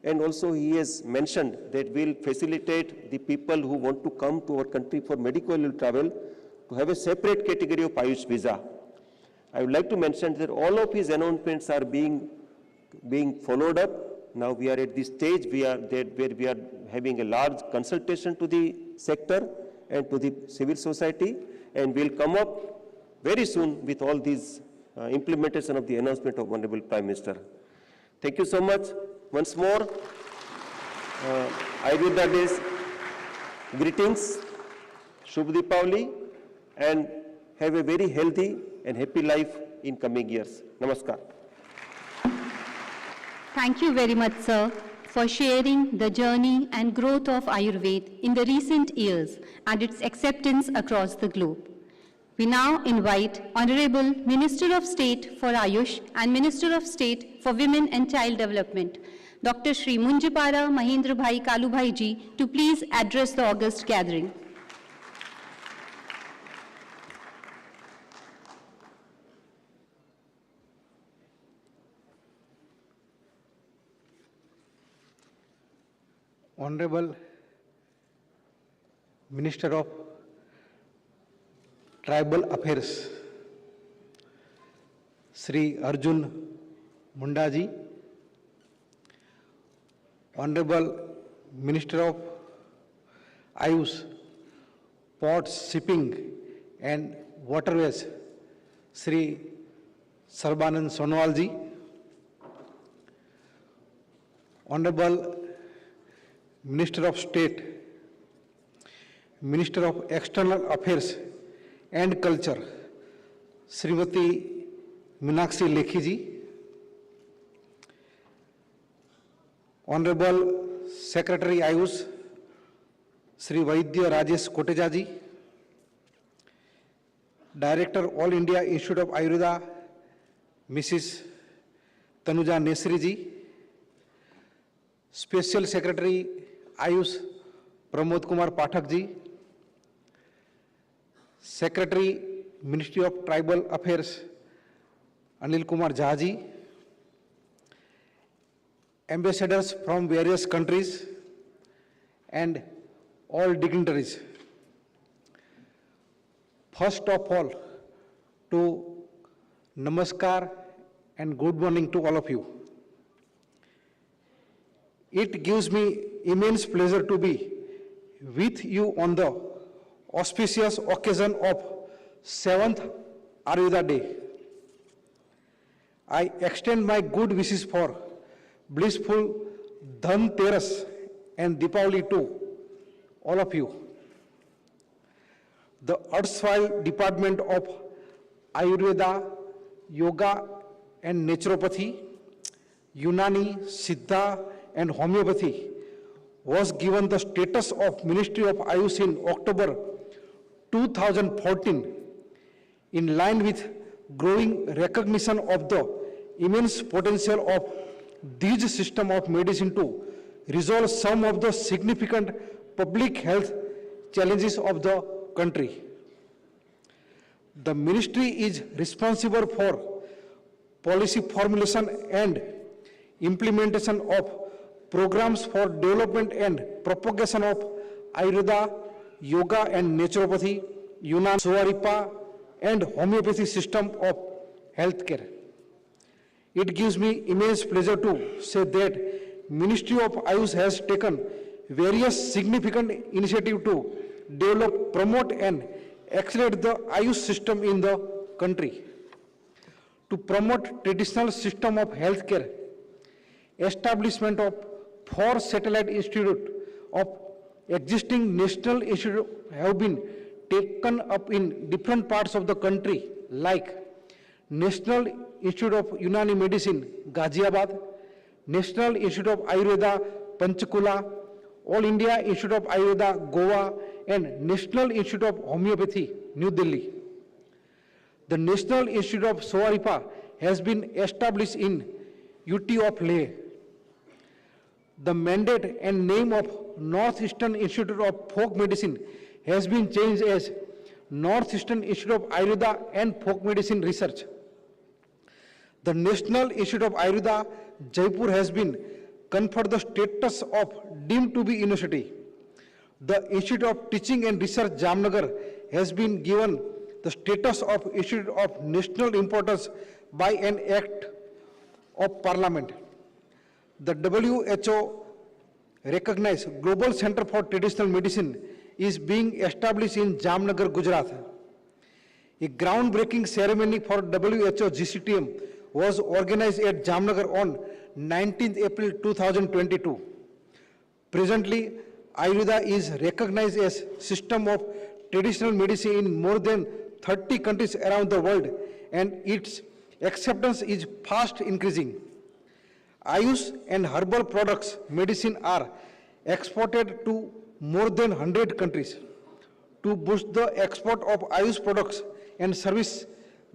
and also he has mentioned that we'll facilitate the people who want to come to our country for medical travel to have a separate category of Ayush visa. I would like to mention that all of his announcements are being followed up. Now we are at this stage where we are having a large consultation to the sector and to the civil society, and we'll come up very soon with all these implementation of the announcement of Honorable Prime Minister. Thank you so much. Once more, Ayurveda Day's greetings, Shubh Deepavali, and have a very healthy and happy life in coming years. Namaskar. Thank you very much, sir, for sharing the journey and growth of Ayurveda in the recent years and its acceptance across the globe. We now invite Honorable Minister of State for Ayush and Minister of State for Women and Child Development, Dr. Shri Munjapara Mahendra Bhai Kalu Bhai ji, to please address the august gathering. Honorable Minister of Tribal Affairs, Sri Arjun Munda ji, Honorable Minister of Ayush, Ports, Shipping and Waterways, Sri Sarbanand Sonowal ji, Honorable Minister of State, Minister of External Affairs and Culture, Srimati Meenakshi Lekhi ji, Honorable Secretary Ayush, Sri Vaidya Rajesh Koteja ji, Director All India Institute of Ayurveda, Mrs. Tanuja Nesri ji, Special Secretary Ayush Pramod Kumar Pathak ji, Secretary Ministry of Tribal Affairs Anil Kumar Jha ji, ambassadors from various countries and all dignitaries. First of all, to namaskar and good morning to all of you. It gives me immense pleasure to be with you on the auspicious occasion of 7th Ayurveda Day. I extend my good wishes for blissful Dhanteras and Deepavali to all of you. The erstwhile Department of Ayurveda, Yoga and Naturopathy, Unani, Siddha and Homeopathy was given the status of Ministry of Ayush in October 2014 in line with growing recognition of the immense potential of these system of medicine to resolve some of the significant public health challenges of the country. The ministry is responsible for policy formulation and implementation of programs for development and propagation of Ayurveda, Yoga and Naturopathy, Yunan, Swaripa and Homeopathy system of healthcare. It gives me immense pleasure to say that Ministry of Ayush has taken various significant initiatives to develop, promote and accelerate the Ayush system in the country. To promote traditional system of healthcare, establishment of 4 satellite institutes of existing national institutes have been taken up in different parts of the country, like National Institute of Unani Medicine, Ghaziabad, National Institute of Ayurveda, Panchkula, All India Institute of Ayurveda, Goa, and National Institute of Homeopathy, New Delhi. The National Institute of Swaripa has been established in UT of Leh. The mandate and name of Northeastern Institute of Folk Medicine has been changed as Northeastern Institute of Ayurveda and Folk Medicine Research. The National Institute of Ayurveda, Jaipur has been conferred the status of deemed to be university. The Institute of Teaching and Research, Jamnagar, has been given the status of Institute of National Importance by an Act of Parliament. The WHO recognized Global Center for Traditional Medicine is being established in Jamnagar, Gujarat. A groundbreaking ceremony for WHO GCTM was organized at Jamnagar on 19th April 2022. Presently, Ayurveda is recognized as system of traditional medicine in more than 30 countries around the world, and its acceptance is fast increasing. Ayush and herbal products medicine are exported to more than 100 countries. To boost the export of Ayush products and service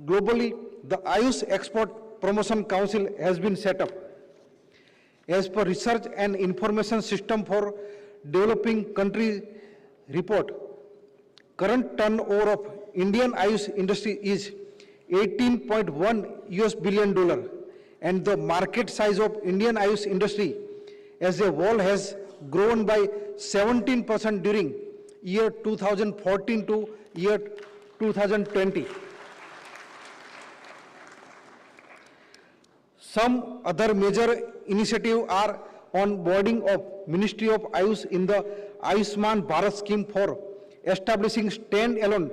globally, the Ayush Export Promotion Council has been set up. As per Research and Information System for Developing Country report, current turnover of Indian Ayush industry is $18.1 billion, and the market size of Indian Ayush industry as a whole has grown by 17% during year 2014 to year 2020. Some other major initiatives are onboarding of Ministry of Ayush in the Ayushman Bharat scheme for establishing stand-alone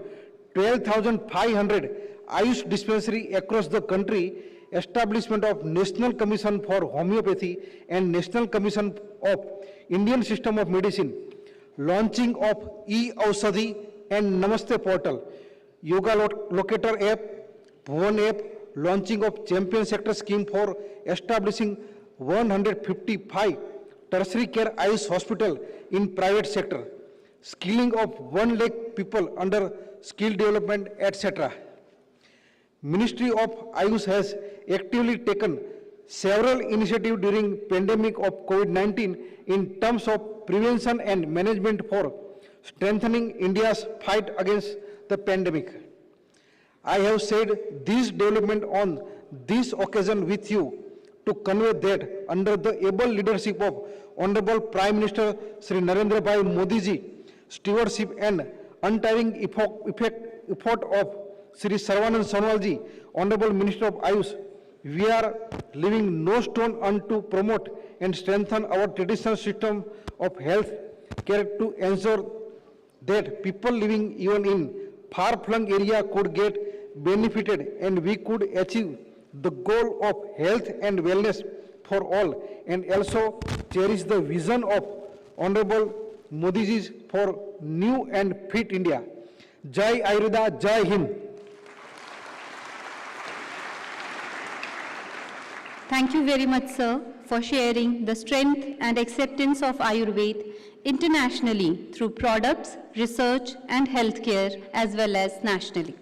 12,500 Ayush dispensary across the country, establishment of National Commission for Homeopathy and National Commission of Indian System of Medicine, launching of e-Aushadhi and Namaste portal, Yoga Locator app, Bhuvan app, launching of Champion Sector scheme for establishing 155 tertiary care Ayush hospital in private sector, skilling of 1 lakh people under skill development, etc. Ministry of Ayush has actively taken several initiatives during pandemic of COVID-19 in terms of prevention and management for strengthening India's fight against the pandemic. I have said this development on this occasion with you to convey that under the able leadership of Honorable Prime Minister Shri Narendra Bhai Modi ji, stewardship and untiring effort of Shri Sarvanand Sonowal ji, Honorable Minister of Ayush, we are leaving no stone unturned to promote and strengthen our traditional system of health care to ensure that people living even in far-flung area could get benefited and we could achieve the goal of health and wellness for all, and also cherish the vision of Honorable Modi ji for new and fit India. Jai Ayurveda, Jai Hind. Thank you very much, sir, for sharing the strength and acceptance of Ayurveda internationally through products, research and healthcare as well as nationally.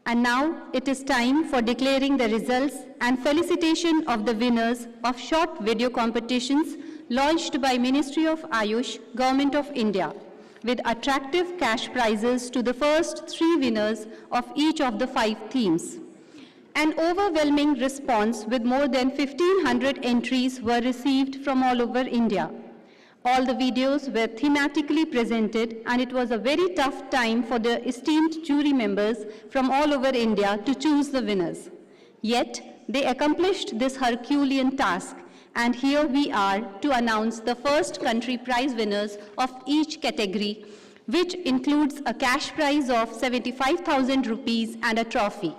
And now it is time for declaring the results and felicitation of the winners of short video competitions launched by Ministry of Ayush, Government of India, with attractive cash prizes to the first 3 winners of each of the 5 themes. An overwhelming response with more than 1,500 entries were received from all over India. All the videos were thematically presented, and it was a very tough time for the esteemed jury members from all over India to choose the winners. Yet, they accomplished this Herculean task, and here we are to announce the first country prize winners of each category, which includes a cash prize of 75,000 rupees and a trophy.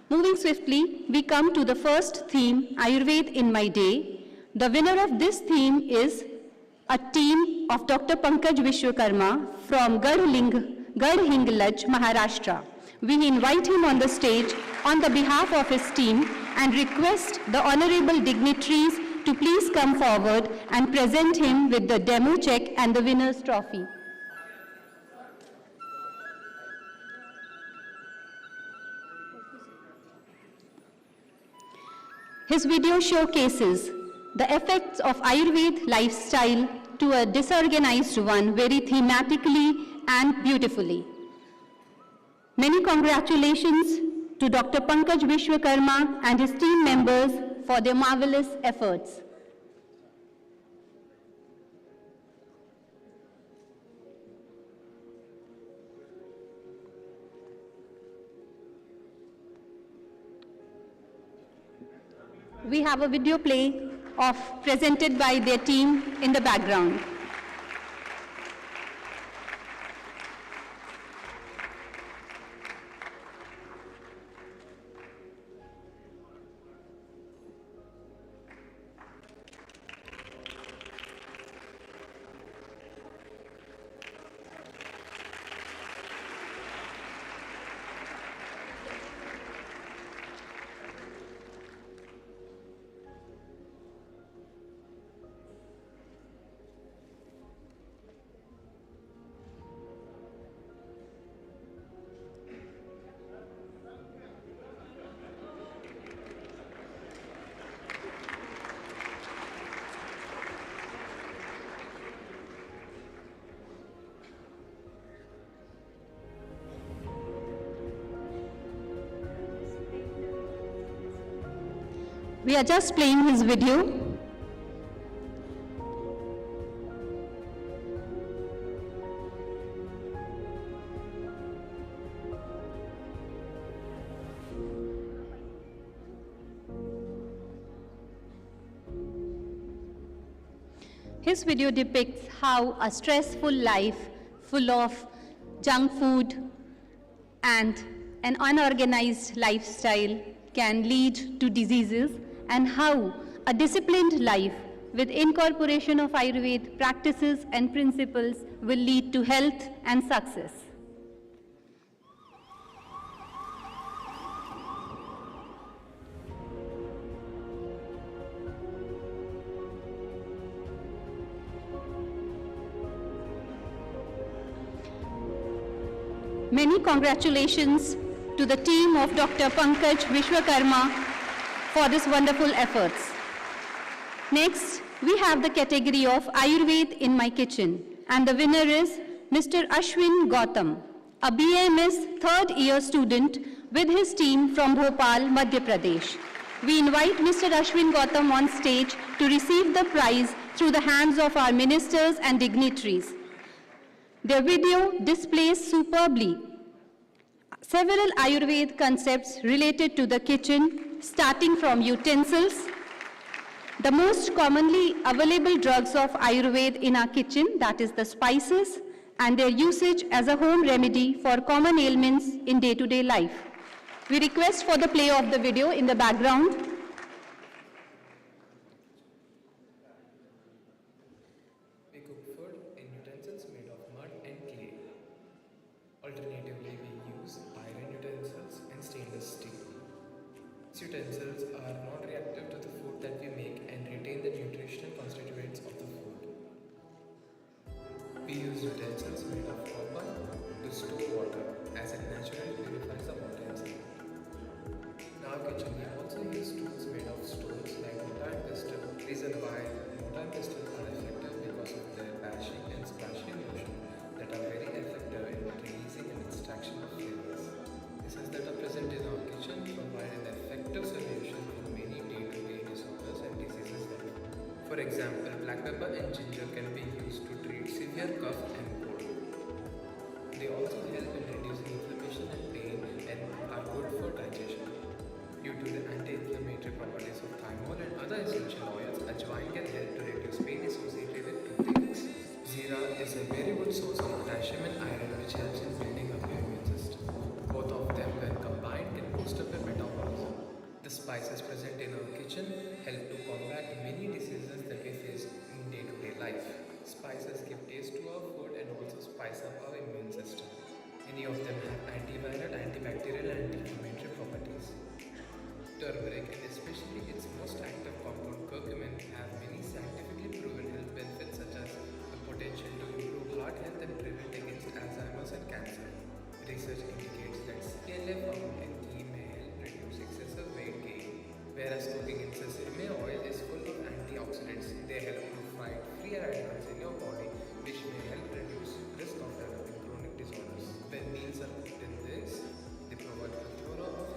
Moving swiftly, we come to the first theme, Ayurveda in My Day. The winner of this theme is a team of Dr. Pankaj Vishwakarma from Garhinglaj, Maharashtra. We invite him on the stage on the behalf of his team and request the honorable dignitaries to please come forward and present him with the demo check and the winner's trophy. His video showcases the effects of Ayurveda lifestyle to a disorganized one very thematically and beautifully. Many congratulations to Dr. Pankaj Vishwakarma and his team members for their marvelous efforts. We have a video play presented by their team in the background. We are just playing his video. His video depicts how a stressful life full of junk food and an unorganized lifestyle can lead to diseases, and how a disciplined life with incorporation of Ayurveda practices and principles will lead to health and success. Many congratulations to the team of Dr. Pankaj Vishwakarma for this wonderful efforts. Next, we have the category of Ayurveda in my kitchen, and the winner is Mr. Ashwin Gautam, a BAMS third year student with his team from Bhopal, Madhya Pradesh. We invite Mr. Ashwin Gautam on stage to receive the prize through the hands of our ministers and dignitaries. Their video displays superbly several Ayurveda concepts related to the kitchen, starting from utensils, the most commonly available drugs of Ayurveda in our kitchen, that is the spices, and their usage as a home remedy for common ailments in day-to-day life. We request for the play of the video in the background. We cook food in utensils made of mud and clay. Alternatively, we use iron utensils and stainless steel. These utensils are non-reactive to the food that we make and retain the nutritional constituents of the food. We use utensils made of copper to store water, as it naturally purifies the water inside. In our kitchen, we also use tools made of stones like mortar and pestle. Reason why mortar and pestle are effective because of their bashing and splashing motion that are very effective in releasing and extraction of flavors. Diseases that are present in our kitchen provide an effective solution for many day-to-day disorders and diseases like, for example, black pepper and ginger can be used to treat severe cough and cold. They also help in reducing inflammation and pain and are good for digestion. Due to the anti-inflammatory properties of thymol and other essential oils, ajwain can help to reduce pain associated with toothaches. Zira is a very good source of potassium and iron, which helps in building up your immune system. Both of them, when combined, can boost up your metabolism. The spices present in our kitchen help to combat many diseases that we face in day-to-day life. Spices give taste to our food and also spice up our immune system. Many of them have antiviral, antibacterial, and anti-inflammatory properties. Turmeric, and especially its most active compound curcumin, have many scientifically proven health benefits such as the potential to improve heart health and prevent against Alzheimer's and cancer. Research indicates that CLA found in ghee may help reduce excessive weight gain, whereas cooking in sesame oil is full of antioxidants. They help to fight free radicals in your body, which may help reduce risk of developing chronic disorders. When meals are cooked in this, they provide a plethora of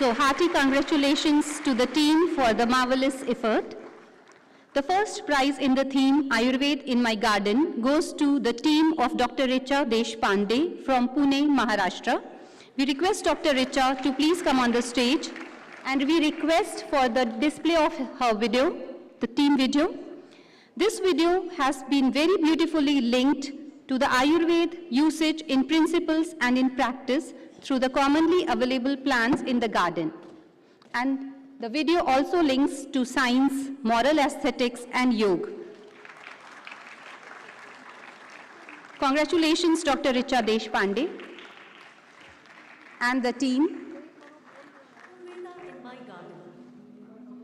So hearty congratulations to the team for the marvelous effort. The first prize in the theme Ayurveda in my garden goes to the team of Dr. Richa Deshpande from Pune, Maharashtra. We request Dr. Richa to please come on the stage, and we request for the display of her video, the team video. This video has been very beautifully linked to the Ayurveda usage in principles and in practice through the commonly available plants in the garden. And the video also links to science, moral aesthetics, and yoga. Congratulations, Dr. Richa Deshpande and the team. Ayurveda in my garden.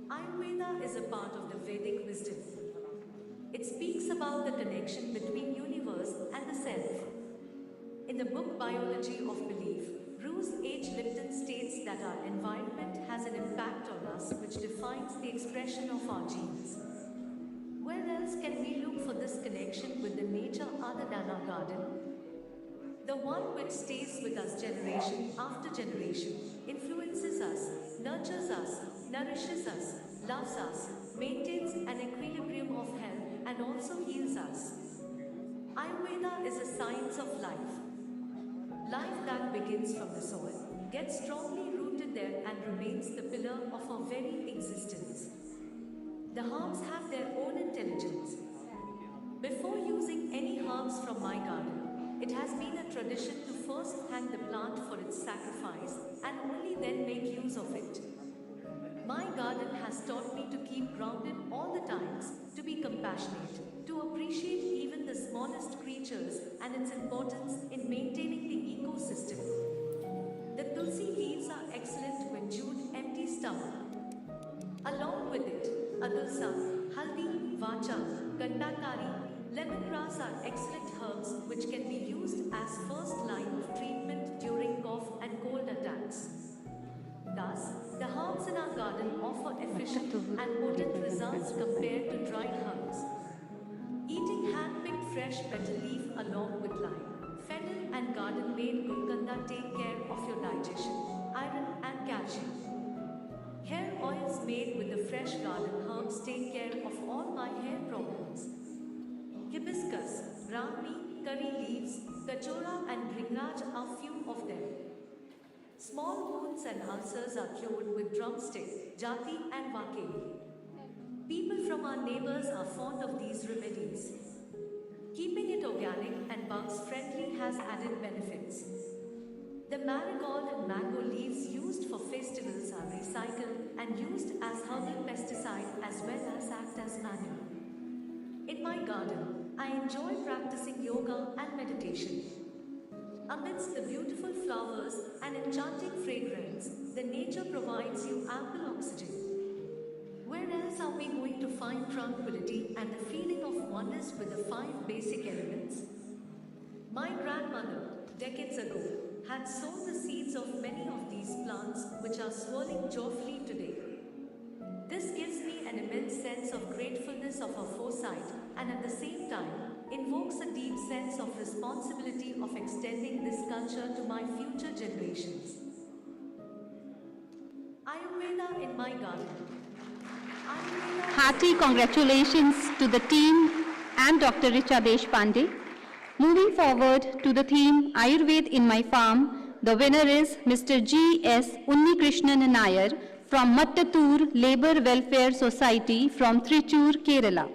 Ayurveda is a part of the Vedic wisdom. It speaks about the connection between universe and the self. In the book Biology of Belief, Bruce H. Lipton states that our environment has an impact on us which defines the expression of our genes. Where else can we look for this connection with the nature other than our garden? The one which stays with us generation after generation, influences us, nurtures us, nourishes us, loves us, maintains an equilibrium of health and also heals us. Ayurveda is a science of life. Life that begins from the soil, gets strongly rooted there and remains the pillar of our very existence. The herbs have their own intelligence. Before using any herbs from my garden, it has been a tradition to first thank the plant for its sacrifice and only then make use of it. My garden has taught me to keep grounded all the times, to be compassionate, to appreciate even the smallest creatures and its importance in maintaining the ecosystem. The tulsi leaves are excellent when chewed empty stomach. Along with it, adulsa, haldi, vacha, gandakari, lemongrass are excellent herbs which can be used as first line of treatment during cough and cold attacks. Thus, the herbs in our garden offer efficient and potent results compared to dried herbs. Eating hand-picked fresh petal leaf along with lime, fennel and garden-made gulkanda take care of your digestion, iron and calcium. Hair oils made with the fresh garden herbs take care of all my hair problems. Hibiscus, brahmi, curry leaves, kachora and bringraj are few of them. Small wounds and ulcers are cured with drumstick, jati and vakeli. People from our neighbors are fond of these remedies. Keeping it organic and bugs friendly has added benefits. The marigold and mango leaves used for festivals are recycled and used as herbal pesticide as well as act as manure. In my garden, I enjoy practicing yoga and meditation. Amidst the beautiful flowers and enchanting fragrance, the nature provides you ample oxygen. Where else are we going to find tranquility and the feeling of oneness with the 5 basic elements? My grandmother, decades ago, had sown the seeds of many of these plants which are swirling joyfully today. This gives me an immense sense of gratefulness of her foresight and at the same time invokes a deep sense of responsibility of extending this culture to my future generations. Ayurveda in my garden. Hearty congratulations to the team and Dr. Richa Deshpande. Moving forward to the theme Ayurveda in my farm, the winner is Mr. G.S. Unnikrishnan Nair from Mattatur Labour Welfare Society from Trichur, Kerala.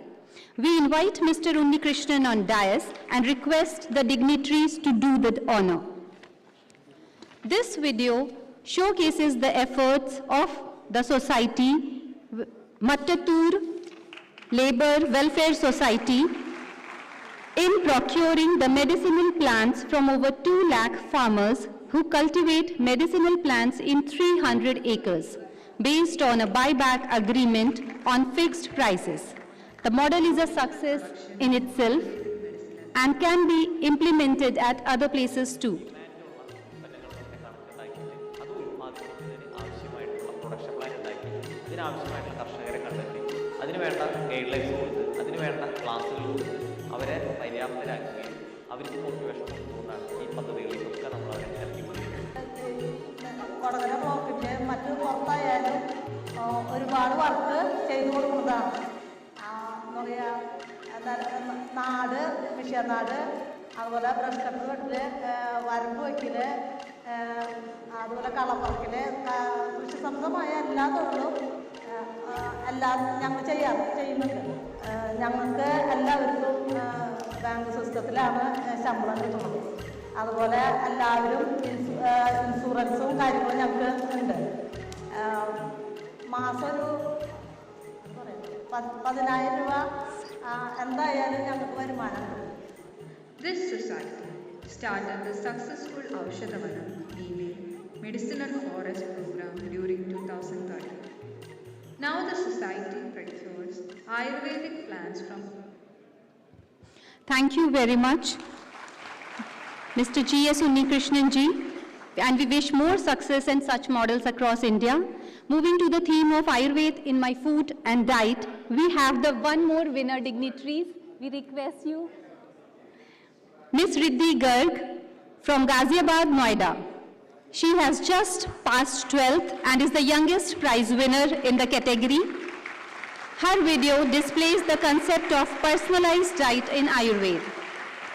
We invite Mr. Unnikrishnan on dais and request the dignitaries to do the honor. This video showcases the efforts of the society, Mattatur Labour Welfare Society, in procuring the medicinal plants from over 2 lakh farmers who cultivate medicinal plants in 300 acres, based on a buyback agreement on fixed prices. The model is a success in itself and can be implemented at other places too. അതിനുവേണ്ട guidelines കൊടുത്ത് അതിനുവേണ്ട ക്ലാസ്സുകൾ കൊടുത്ത് അവരെ പര്യാപ്തരാക്കുകയും അവർക്ക് motivation കൊടുത്തുകൊണ്ടാണ് ഈ പദ്ധതികളിലൊക്കെ നമ്മൾ അവരെ ഇറക്കിക്കൊണ്ടിരിക്കുന്നത്. വടകര ബ്ലോക്കിൻ്റെ മറ്റ് പുറത്തായാലും ഒരുപാട് വർക്ക് ചെയ്തു കൊടുക്കുന്നതാണ്. എന്താ പറയുക, നാട്, മിഷ്യനാട്, അതുപോലെ ബ്രഷ് കട്ട് വെട്ടല്, വരമ്പ് വയ്ക്കൽ, അതുപോലെ കളപ്പറക്കൽ, കൃഷി സംബന്ധമായ എല്ലാ തൊഴിലും എല്ലാം ഞങ്ങൾ ചെയ്യുന്നുണ്ട്. ഞങ്ങൾക്ക് എല്ലാവർക്കും ബാങ്ക് സിസ്റ്റത്തിലാണ് ശമ്പളം കിട്ടുന്നത്. അതുപോലെ എല്ലാവരും ഇൻഷുറൻസും കാര്യങ്ങളും ഞങ്ങൾക്ക് ഉണ്ട്. മാസം ഒരു 10,000 രൂപ എന്തായാലും ഞങ്ങൾക്ക് വരുമാനമുണ്ട്. This society started the successful Aushadhavanam female medicinal forest program during 2013. Now the society procures Ayurvedic plants from. Thank you very much, Mr. G.S. Unnikrishnan ji, and we wish more success and such models across India. Moving to the theme of Ayurveda in my food and diet, we have the one more winner dignitaries. We request you. Ms. Riddhi Garg from Ghaziabad, Noida. She has just passed 12th and is the youngest prize winner in the category. Her video displays the concept of personalized diet in Ayurveda,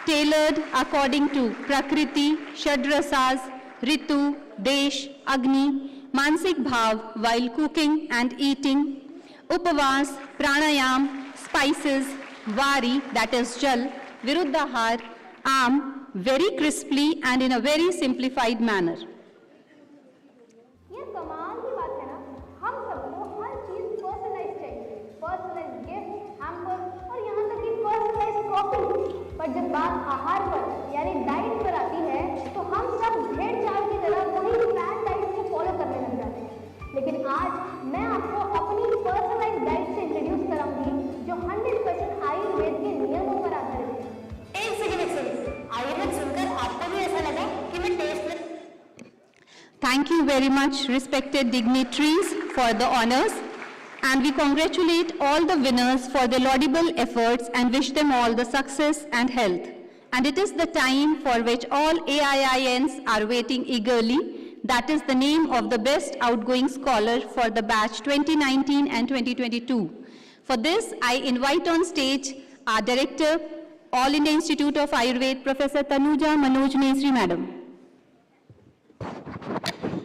tailored according to Prakriti, Shadrasas, Ritu, Desh, Agni, Mansik Bhav while cooking and eating, Upavas, Pranayam, spices, Vari, that is Jal, Viruddhahar, Am, very crisply and in a very simplified manner. ये कमाल की बात है ना, हम सबको हर चीज personalise चाहिए, पर्सनलाइज गिफ्ट, हैम्पर और यहाँ तक कि पर्सनलाइज कॉफी। पर जब बात आहार पर यानी डाइट पर आती है तो हम सब भेड़ चाल की तरह वही प्लान डाइट को फॉलो करने लग जाते हैं। लेकिन आज मैं आपको अपनी पर्सनलाइज डाइट से इंट्रोड्यूस कराऊंगी जो 100% आयुर्वेद के नियमों पर आधारित है। एक सेकंड आयुर्वेद सुनकर आपको भी ऐसा लगा कि मैं टेस्ट में। Thank you very much, respected dignitaries, for the honors, and we congratulate all the winners for their laudable efforts and wish them all the success and health. And it is the time for which all AIINs are waiting eagerly. That is the name of the best outgoing scholar for the batch 2019 and 2022. For this, I invite on stage our Director, All India Institute of Ayurveda, Professor Tanuja Manoj Mesri, Madam.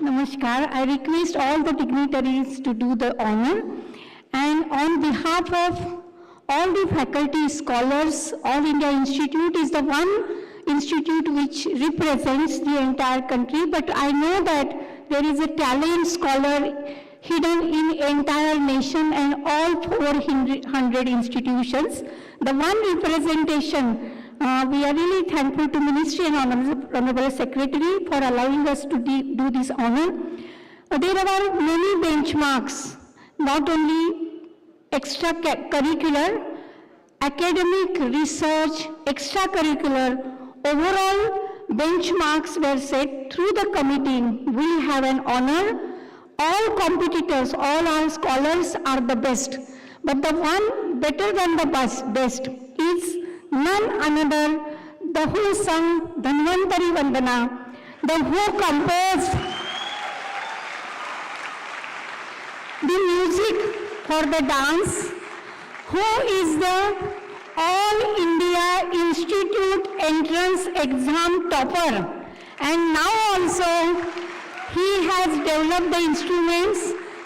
Namaskar. I request all the dignitaries to do the honor. And on behalf of all the faculty, scholars, All India Institute is the one institute which represents the entire country. But I know that there is a talent scholar hidden in entire nation and all 400 institutions. The one representation, we are really thankful to Ministry and Honorable Secretary for allowing us to do this honor. There are many benchmarks, not only extracurricular, academic, research, extracurricular, overall benchmarks were set through the committee. We have an honor. All competitors, all our scholars are the best. But the one better than the best is none another, the who sung Dhanvantari Vandana, the who composed the music for the dance, who is the All India Institute entrance exam topper, and now also he has developed the instruments,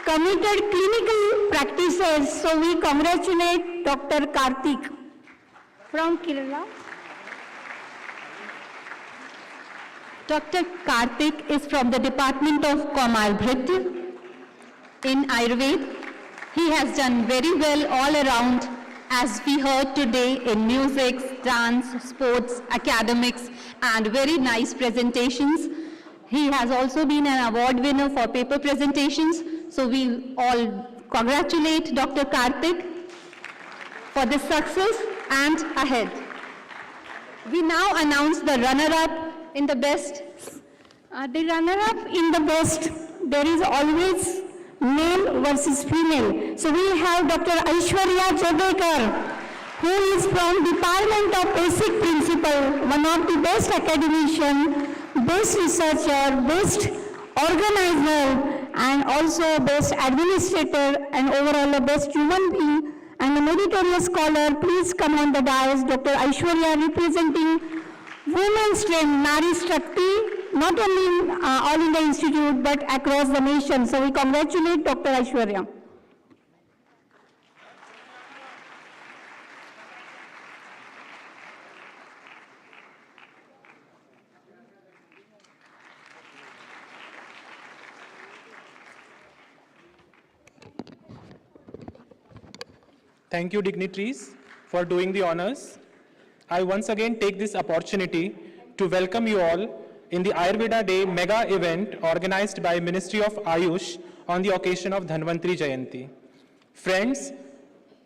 committed clinical practices, so we congratulate Dr. Karthik from Kerala. Dr. Karthik is from the Department of Komarbhriti in Ayurveda. He has done very well all around, as we heard today, in music, dance, sports, academics, and very nice presentations. He has also been an award winner for paper presentations. So we all congratulate Dr. Karthik for this success and ahead. We now announce the runner-up in the best. The runner-up in the best, there is always male versus female. So we have Dr. Aishwarya Jodekar, who is from Department of Basic Principle, one of the best academician, best researcher, best organizer, and also best administrator, and overall the best human being, and the meritorious scholar. Please come on the dais, Dr. Aishwarya, representing Women's Strength, Nari Shakti, not only in All India Institute, but across the nation. So we congratulate Dr. Aishwarya. Thank you, dignitaries, for doing the honors. I once again take this opportunity to welcome you all in the Ayurveda Day mega event organized by Ministry of Ayush on the occasion of Dhanvantri Jayanti. Friends,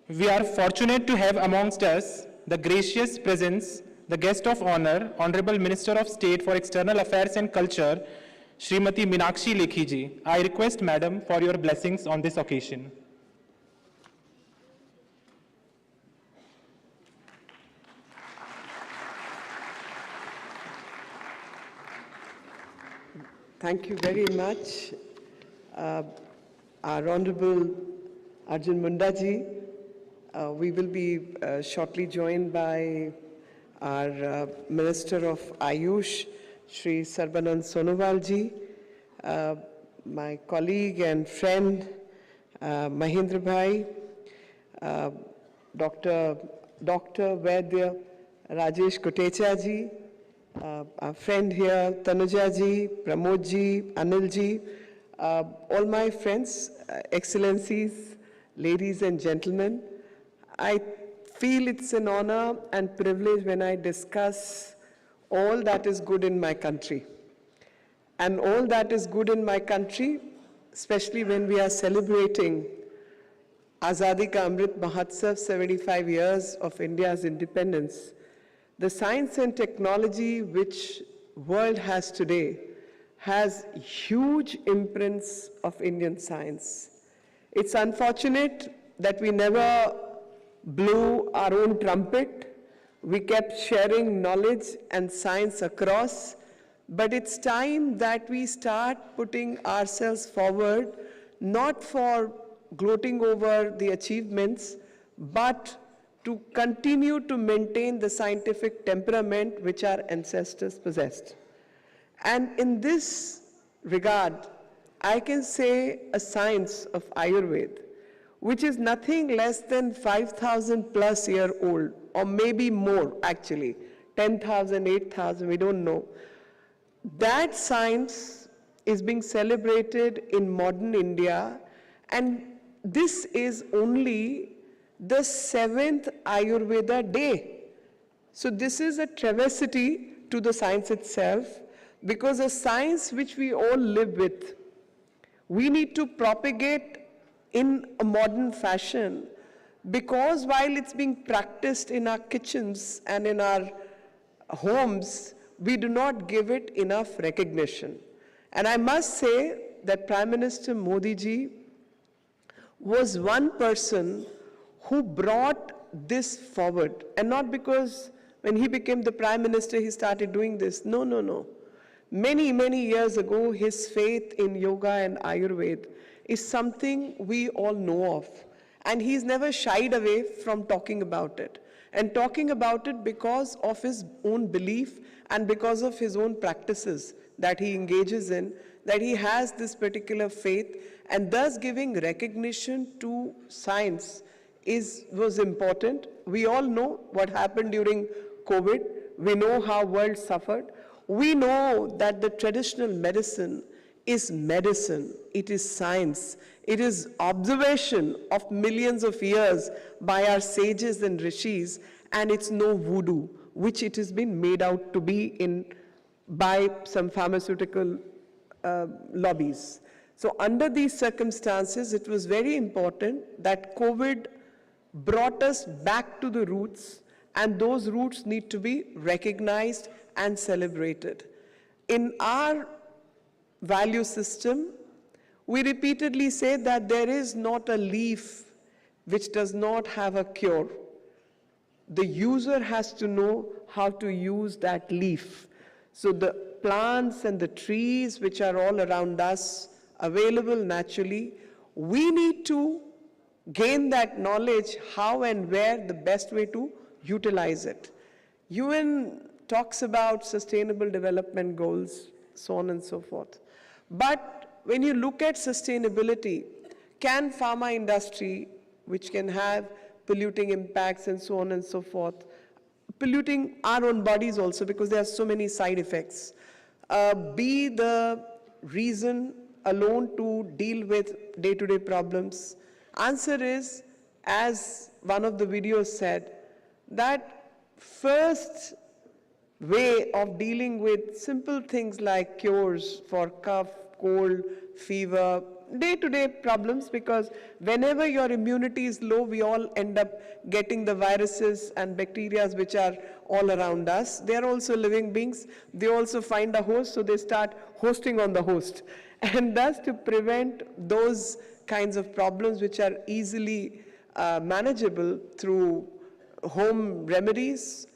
we are fortunate to have amongst us the gracious presence, the guest of honor, Honorable Minister of State for External Affairs and Culture, Srimati Meenakshi Lekhi ji. I request Madam for your blessings on this occasion. Thank you very much. Our Honorable Arjun Mundaji, we will be shortly joined by our Minister of Ayush, Shri Sarbanand Sonowalji, my colleague and friend, Mahendra Bhai, Dr. Vaidya Rajesh Kotecha ji, our friend here, Tanuja ji, Pramod ji, Anil ji, all my friends, excellencies, ladies and gentlemen, I feel it's an honor and privilege when I discuss all that is good in my country. And all that is good in my country, especially when we are celebrating Azadi Ka Amrit Mahotsav, 75 years of India's independence. The science and technology which world has today has huge imprints of Indian science. It's unfortunate that we never blew our own trumpet. We kept sharing knowledge and science across, but it's time that we start putting ourselves forward, not for gloating over the achievements, but to continue to maintain the scientific temperament which our ancestors possessed. And in this regard, I can say a science of Ayurveda, which is nothing less than 5,000 plus year old, or maybe more actually, 10,000, 8,000, we don't know. That science is being celebrated in modern India, and this is only the 7th Ayurveda day. So this is a travesty to the science itself, because a science which we all live with, we need to propagate in a modern fashion, because while it's being practiced in our kitchens and in our homes, we do not give it enough recognition. And I must say that Prime Minister Modi ji was one person who brought this forward. And not because when he became the Prime Minister, he started doing this. No, no, no. Many, many years ago, his faith in yoga and Ayurveda is something we all know of. And he's never shied away from talking about it. And talking about it because of his own belief and because of his own practices that he engages in, that he has this particular faith, and thus giving recognition to science was important. We all know what happened during COVID. We know how world suffered. We know that the traditional medicine is medicine. It is science. It is observation of millions of years by our sages and rishis, and it's no voodoo, which it has been made out to be by some pharmaceutical lobbies. So under these circumstances, it was very important that COVID brought us back to the roots, and those roots need to be recognized and celebrated. In our value system, we repeatedly say that there is not a leaf which does not have a cure. The user has to know how to use that leaf. So the plants and the trees which are all around us, available naturally. We need to gain that knowledge how and where the best way to utilize it. UN talks about sustainable development goals, so on and so forth. But when you look at sustainability, can pharma industry, which can have polluting impacts and so on and so forth, polluting our own bodies also because there are so many side effects, be the reason alone to deal with day-to-day problems? Answer is, as one of the videos said, that first way of dealing with simple things like cures for cough, cold, fever, day-to-day problems, because whenever your immunity is low, we all end up getting the viruses and bacteria which are all around us. They are also living beings. They also find a host, so they start hosting on the host. And thus, to prevent those kinds of problems which are easily manageable through home remedies,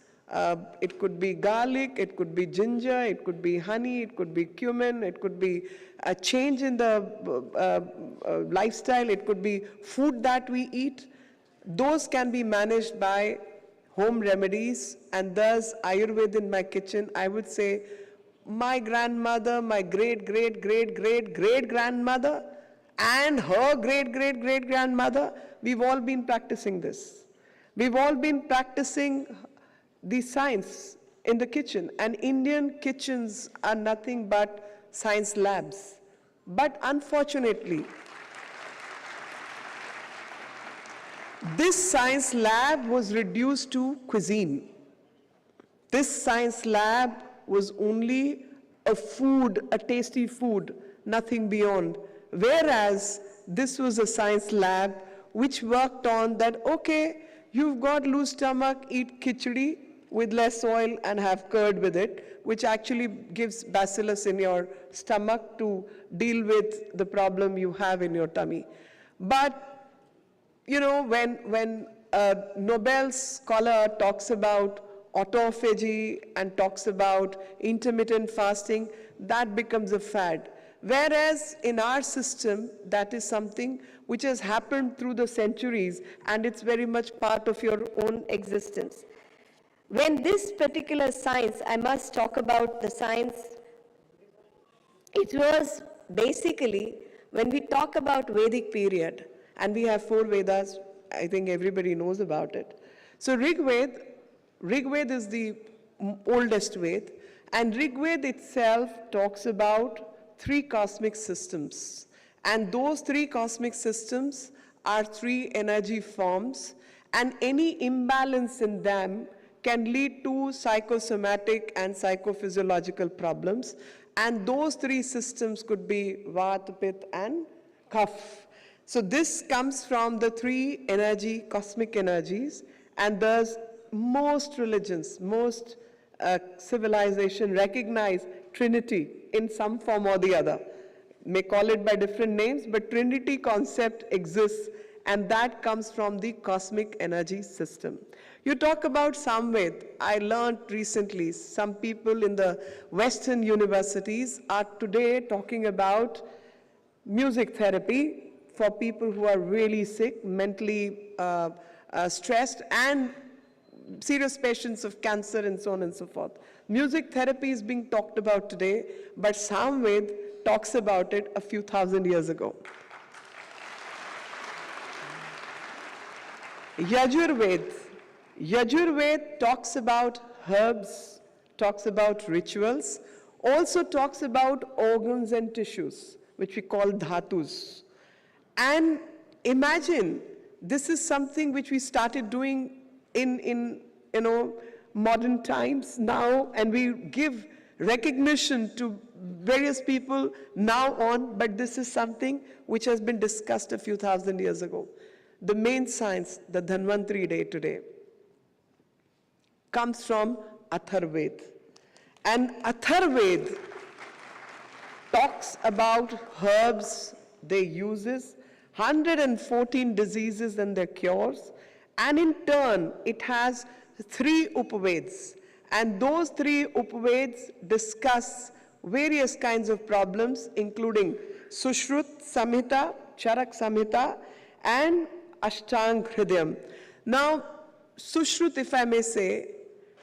it could be garlic, it could be ginger, it could be honey, it could be cumin, it could be a change in the lifestyle, it could be food that we eat. Those can be managed by home remedies, and thus Ayurveda in my kitchen, I would say my grandmother, my great-great-great-great-great-grandmother, and her great-great-great-grandmother, we've all been practicing this. We've all been practicing the science in the kitchen, and Indian kitchens are nothing but science labs. But unfortunately, this science lab was reduced to cuisine. This science lab was only a food, a tasty food, nothing beyond. Whereas this was a science lab which worked on that, okay, you've got loose stomach, eat khichdi with less oil and have curd with it, which actually gives bacillus in your stomach to deal with the problem you have in your tummy. But, you know, when a Nobel scholar talks about autophagy and talks about intermittent fasting, that becomes a fad. Whereas in our system, that is something which has happened through the centuries, and it's very much part of your own existence. When this particular science, I must talk about the science, it was basically, when we talk about Vedic period, and we have 4 Vedas, I think everybody knows about it. So Rig Veda is the oldest Ved, and Rig Veda itself talks about 3 cosmic systems. And those 3 cosmic systems are 3 energy forms, and any imbalance in them can lead to psychosomatic and psychophysiological problems. And those 3 systems could be Vata, Pitta, and Kapha. So this comes from the 3 cosmic energies, and thus most religions, most civilization recognize Trinity in some form or the other. May call it by different names, but Trinity concept exists, and that comes from the cosmic energy system. You talk about Samved. I learned recently, some people in the Western universities are today talking about music therapy for people who are really sick, mentally stressed, and serious patients of cancer and so on and so forth. Music therapy is being talked about today, but Samved talks about it a few thousand years ago. Yajurveda talks about herbs, talks about rituals, also talks about organs and tissues, which we call dhatus. And imagine, this is something which we started doing in modern times now, and we give recognition to various people now on, but this is something which has been discussed a few thousand years ago. The main science, the Dhanvantri Day today, comes from Atharved. And Atharved talks about herbs, their uses, 114 diseases and their cures, and in turn, it has 3 Upaveds. And those 3 Upaveds discuss various kinds of problems, including Sushrut Samhita, Charak Samhita, and Ashtang Hridayam. Now, Sushrut, if I may say,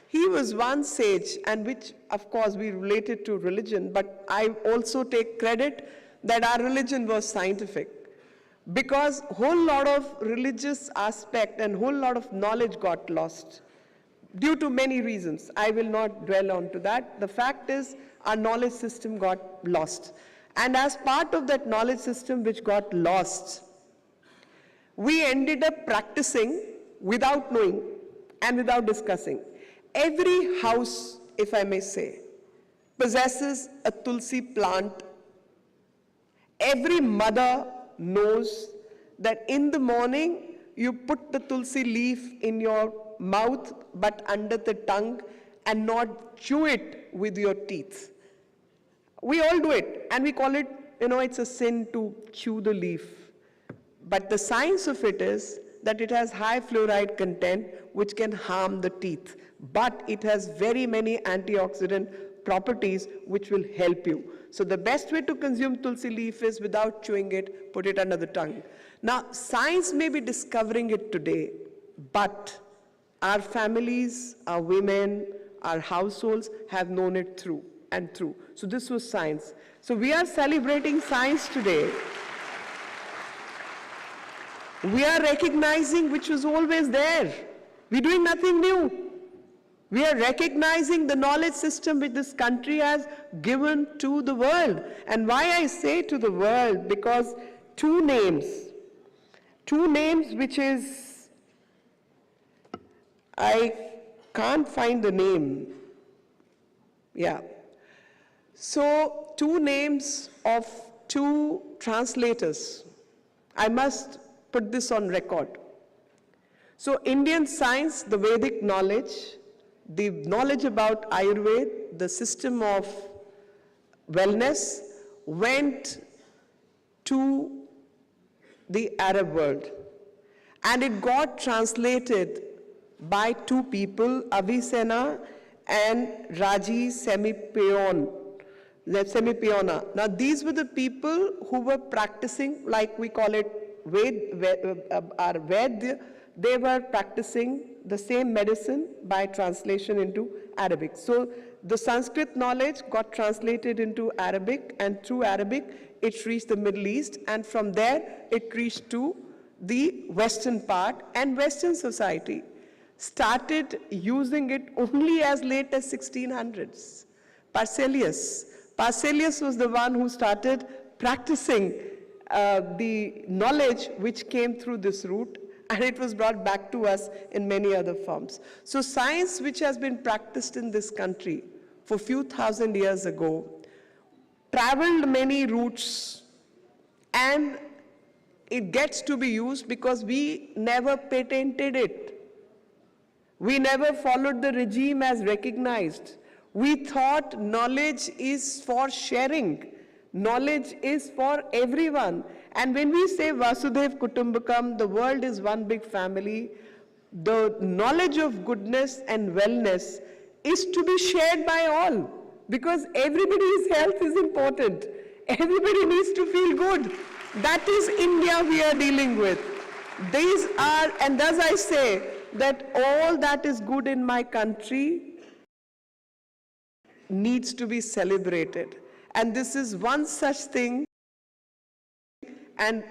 he was one sage, and which, of course, we related to religion, but I also take credit that our religion was scientific, because whole lot of religious aspect and whole lot of knowledge got lost due to many reasons. I will not dwell on to that. The fact is, our knowledge system got lost. And as part of that knowledge system which got lost, we ended up practicing without knowing and without discussing. Every house, if I may say, possesses a tulsi plant. Every mother knows that in the morning you put the tulsi leaf in your mouth but under the tongue and not chew it with your teeth. We all do it, and we call it, it's a sin to chew the leaf. But the science of it is that it has high fluoride content which can harm the teeth, but it has very many antioxidant properties which will help you. So the best way to consume tulsi leaf is without chewing it, put it under the tongue. Now, science may be discovering it today, but our families, our women, our households have known it through and through. So this was science. So we are celebrating science today. We are recognizing which was always there. We're doing nothing new. We are recognizing the knowledge system which this country has given to the world. And why I say to the world, because two names which is, I can't find the name. Yeah. So two names of two translators. I must put this on record. So Indian science, the Vedic knowledge, the knowledge about Ayurveda, the system of wellness, went to the Arab world. And it got translated by two people, Avicenna and Raji Semipiona. Now these were the people who were practicing, like we call it Ved, they were practicing the same medicine by translation into Arabic. So the Sanskrit knowledge got translated into Arabic, and through Arabic it reached the Middle East, and from there it reached to the Western part, and Western society started using it only as late as 1600s. Paracelsus was the one who started practicing the knowledge which came through this route, and it was brought back to us in many other forms. So science which has been practiced in this country for a few thousand years ago traveled many routes, and it gets to be used because we never patented it. We never followed the regime as recognized. We thought knowledge is for sharing. Knowledge is for everyone. And when we say Vasudev Kutumbakam, the world is one big family, the knowledge of goodness and wellness is to be shared by all, because everybody's health is important. Everybody needs to feel good. That is India we are dealing with. These are, and thus I say that all that is good in my country needs to be celebrated. And this is one such thing. And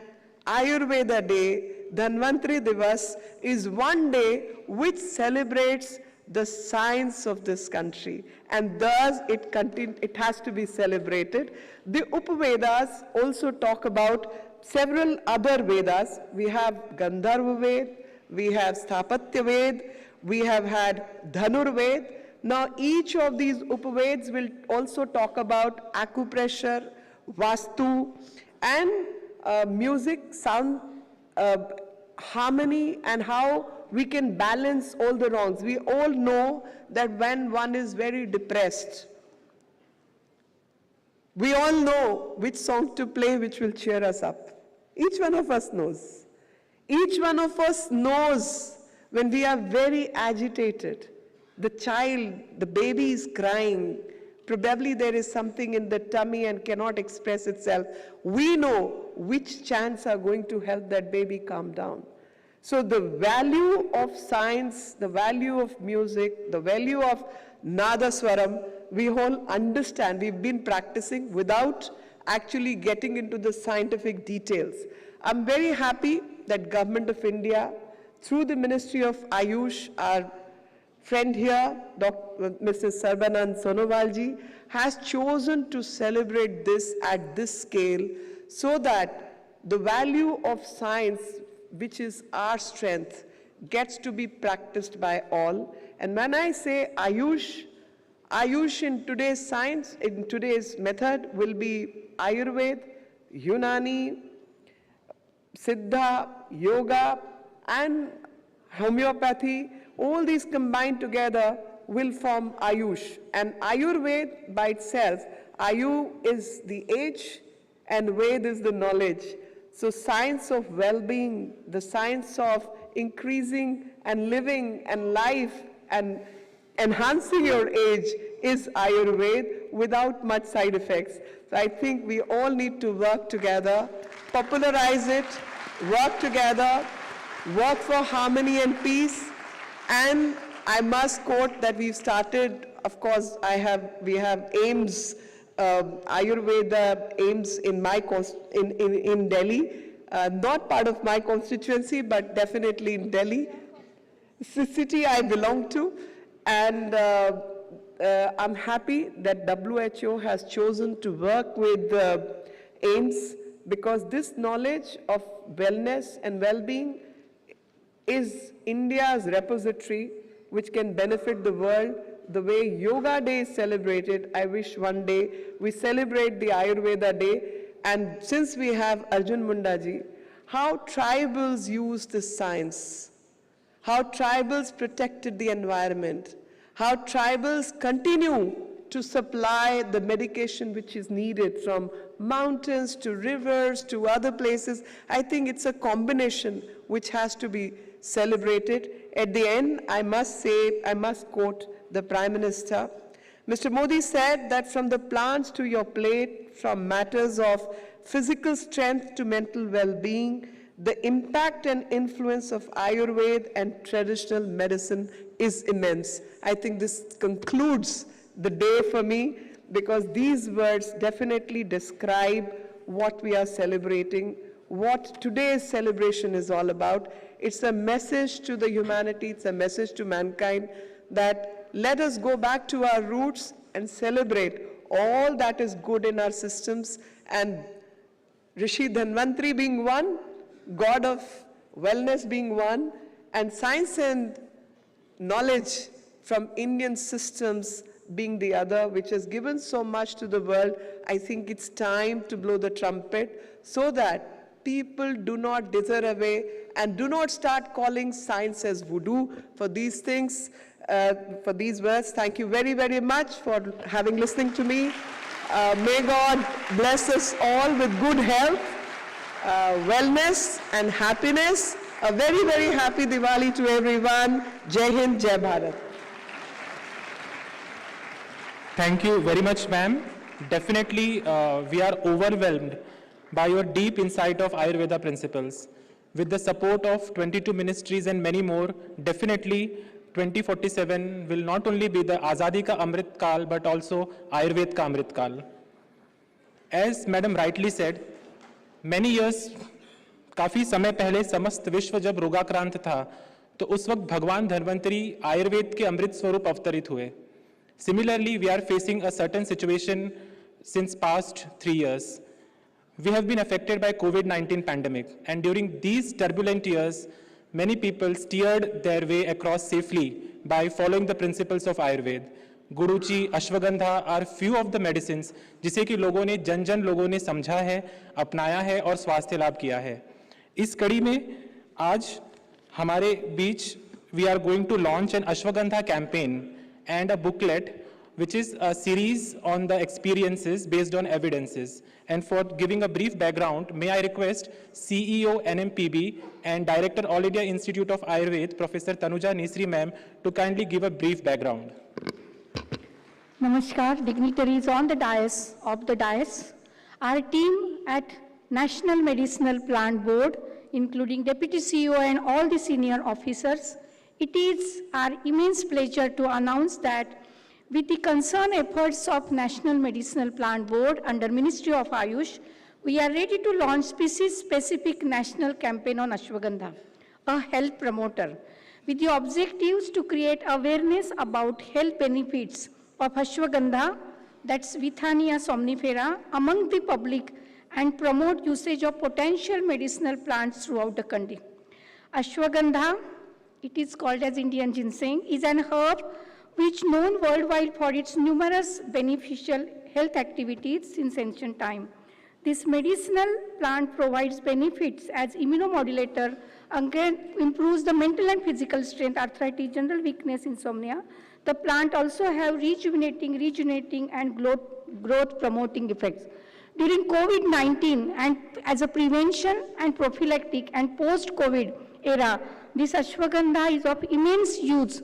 Ayurveda Day, Dhanvantri Divas, is one day which celebrates the science of this country. And thus it has to be celebrated. The Upavedas also talk about several other Vedas. We have Gandharva Ved, we have Sthapatya Ved, we have had Dhanur Ved. Now each of these Upaveds will also talk about acupressure, Vastu, and music, sound, harmony, and how we can balance all the wrongs. We all know that when one is very depressed, we all know which song to play which will cheer us up. Each one of us knows. Each one of us knows when we are very agitated, the child, the baby is crying, probably there is something in the tummy and cannot express itself. We know which chants are going to help that baby calm down. So the value of science, the value of music, the value of Nadaswaram, we all understand. We've been practicing without actually getting into the scientific details. I'm very happy that Government of India, through the Ministry of Ayush, our friend here, Mr. Sarbanand Sonowalji, has chosen to celebrate this at this scale so that the value of science, which is our strength, gets to be practiced by all. And when I say Ayush, Ayush in today's science, in today's method, will be Ayurveda, Unani, Siddha, Yoga, and homeopathy. All these combined together will form Ayush. And Ayurveda by itself, Ayu is the age and Ved is the knowledge. So science of well-being, the science of increasing and living and life and enhancing your age is Ayurveda without much side effects. So I think we all need to work together, popularize it, work together, work for harmony and peace. And I must quote that we've started, of course, we have AIMS, Ayurveda AIMS in Delhi, not part of my constituency, but definitely in Delhi. It's the city I belong to, and I'm happy that WHO has chosen to work with AIMS because this knowledge of wellness and well-being is India's repository which can benefit the world. The way Yoga Day is celebrated, I wish one day we celebrate the Ayurveda Day. And since we have Arjun Mundaji, how tribals use this science, how tribals protected the environment, how tribals continue to supply the medication which is needed from mountains to rivers to other places. I think it's a combination which has to be celebrated. At the end, I must quote the Prime Minister. Mr. Modi said that from the plants to your plate, from matters of physical strength to mental well-being, the impact and influence of Ayurveda and traditional medicine is immense. I think this concludes the day for me because these words definitely describe what we are celebrating, what today's celebration is all about. It's a message to the humanity, it's a message to mankind that let us go back to our roots and celebrate all that is good in our systems. And Rishi Dhanvantri being one, God of wellness being one, and science and knowledge from Indian systems being the other, which has given so much to the world. I think it's time to blow the trumpet so that people do not dither away and do not start calling science as voodoo for these things, for these words. Thank you very, very much for having listening to me. May God bless us all with good health, wellness and happiness. A very, very happy Diwali to everyone. Jai Hind, Jai Bharat. Thank you very much, ma'am. Definitely, we are overwhelmed by your deep insight of Ayurveda principles. With the support of 22 ministries and many more, definitely 2047 will not only be the Azadi Ka Amrit Kal, but also Ayurveda Ka Amrit Kal. As Madam rightly said, many years, काफ़ी समय पहले समस्त विश्व जब रोगाक्रांत था, तो उस वक्त भगवान धन्वंतरी आयुर्वेद के अमृत स्वरूप अवतरित हुए. Similarly, we are facing a certain situation since past 3 years. We have been affected by COVID-19 pandemic, and during these turbulent years, many people steered their way across safely by following the principles of Ayurveda. गुरुची, ashwagandha are few of the medicines जिसे कि लोगों ने जन लोगों ने समझा है, अपनाया है और स्वास्थ्य लाभ किया है. इस कड़ी में आज हमारे बीच we are going to launch an Ashwagandha campaign and a booklet which is a series on the experiences based on evidences. And for giving a brief background, may I request CEO NMPB and Director All India Institute of Ayurveda, Professor Tanuja Nisri ma'am, to kindly give a brief background. Namaskar, dignitaries on the dais, of the dais. Our team at National Medicinal Plant Board, including Deputy CEO and all the senior officers, it is our immense pleasure to announce that with the concerned efforts of National Medicinal Plant Board under Ministry of Ayush, we are ready to launch species-specific national campaign on ashwagandha, a health promoter, with the objectives to create awareness about health benefits of ashwagandha, that's Withania somnifera, among the public and promote usage of potential medicinal plants throughout the country. Ashwagandha, it is called as Indian ginseng, is an herb which known worldwide for its numerous beneficial health activities since ancient time. This medicinal plant provides benefits as immunomodulator, again improves the mental and physical strength, arthritis, general weakness, insomnia. The plant also have rejuvenating and growth promoting effects. During COVID-19 and as a prevention and prophylactic and post-COVID era, this ashwagandha is of immense use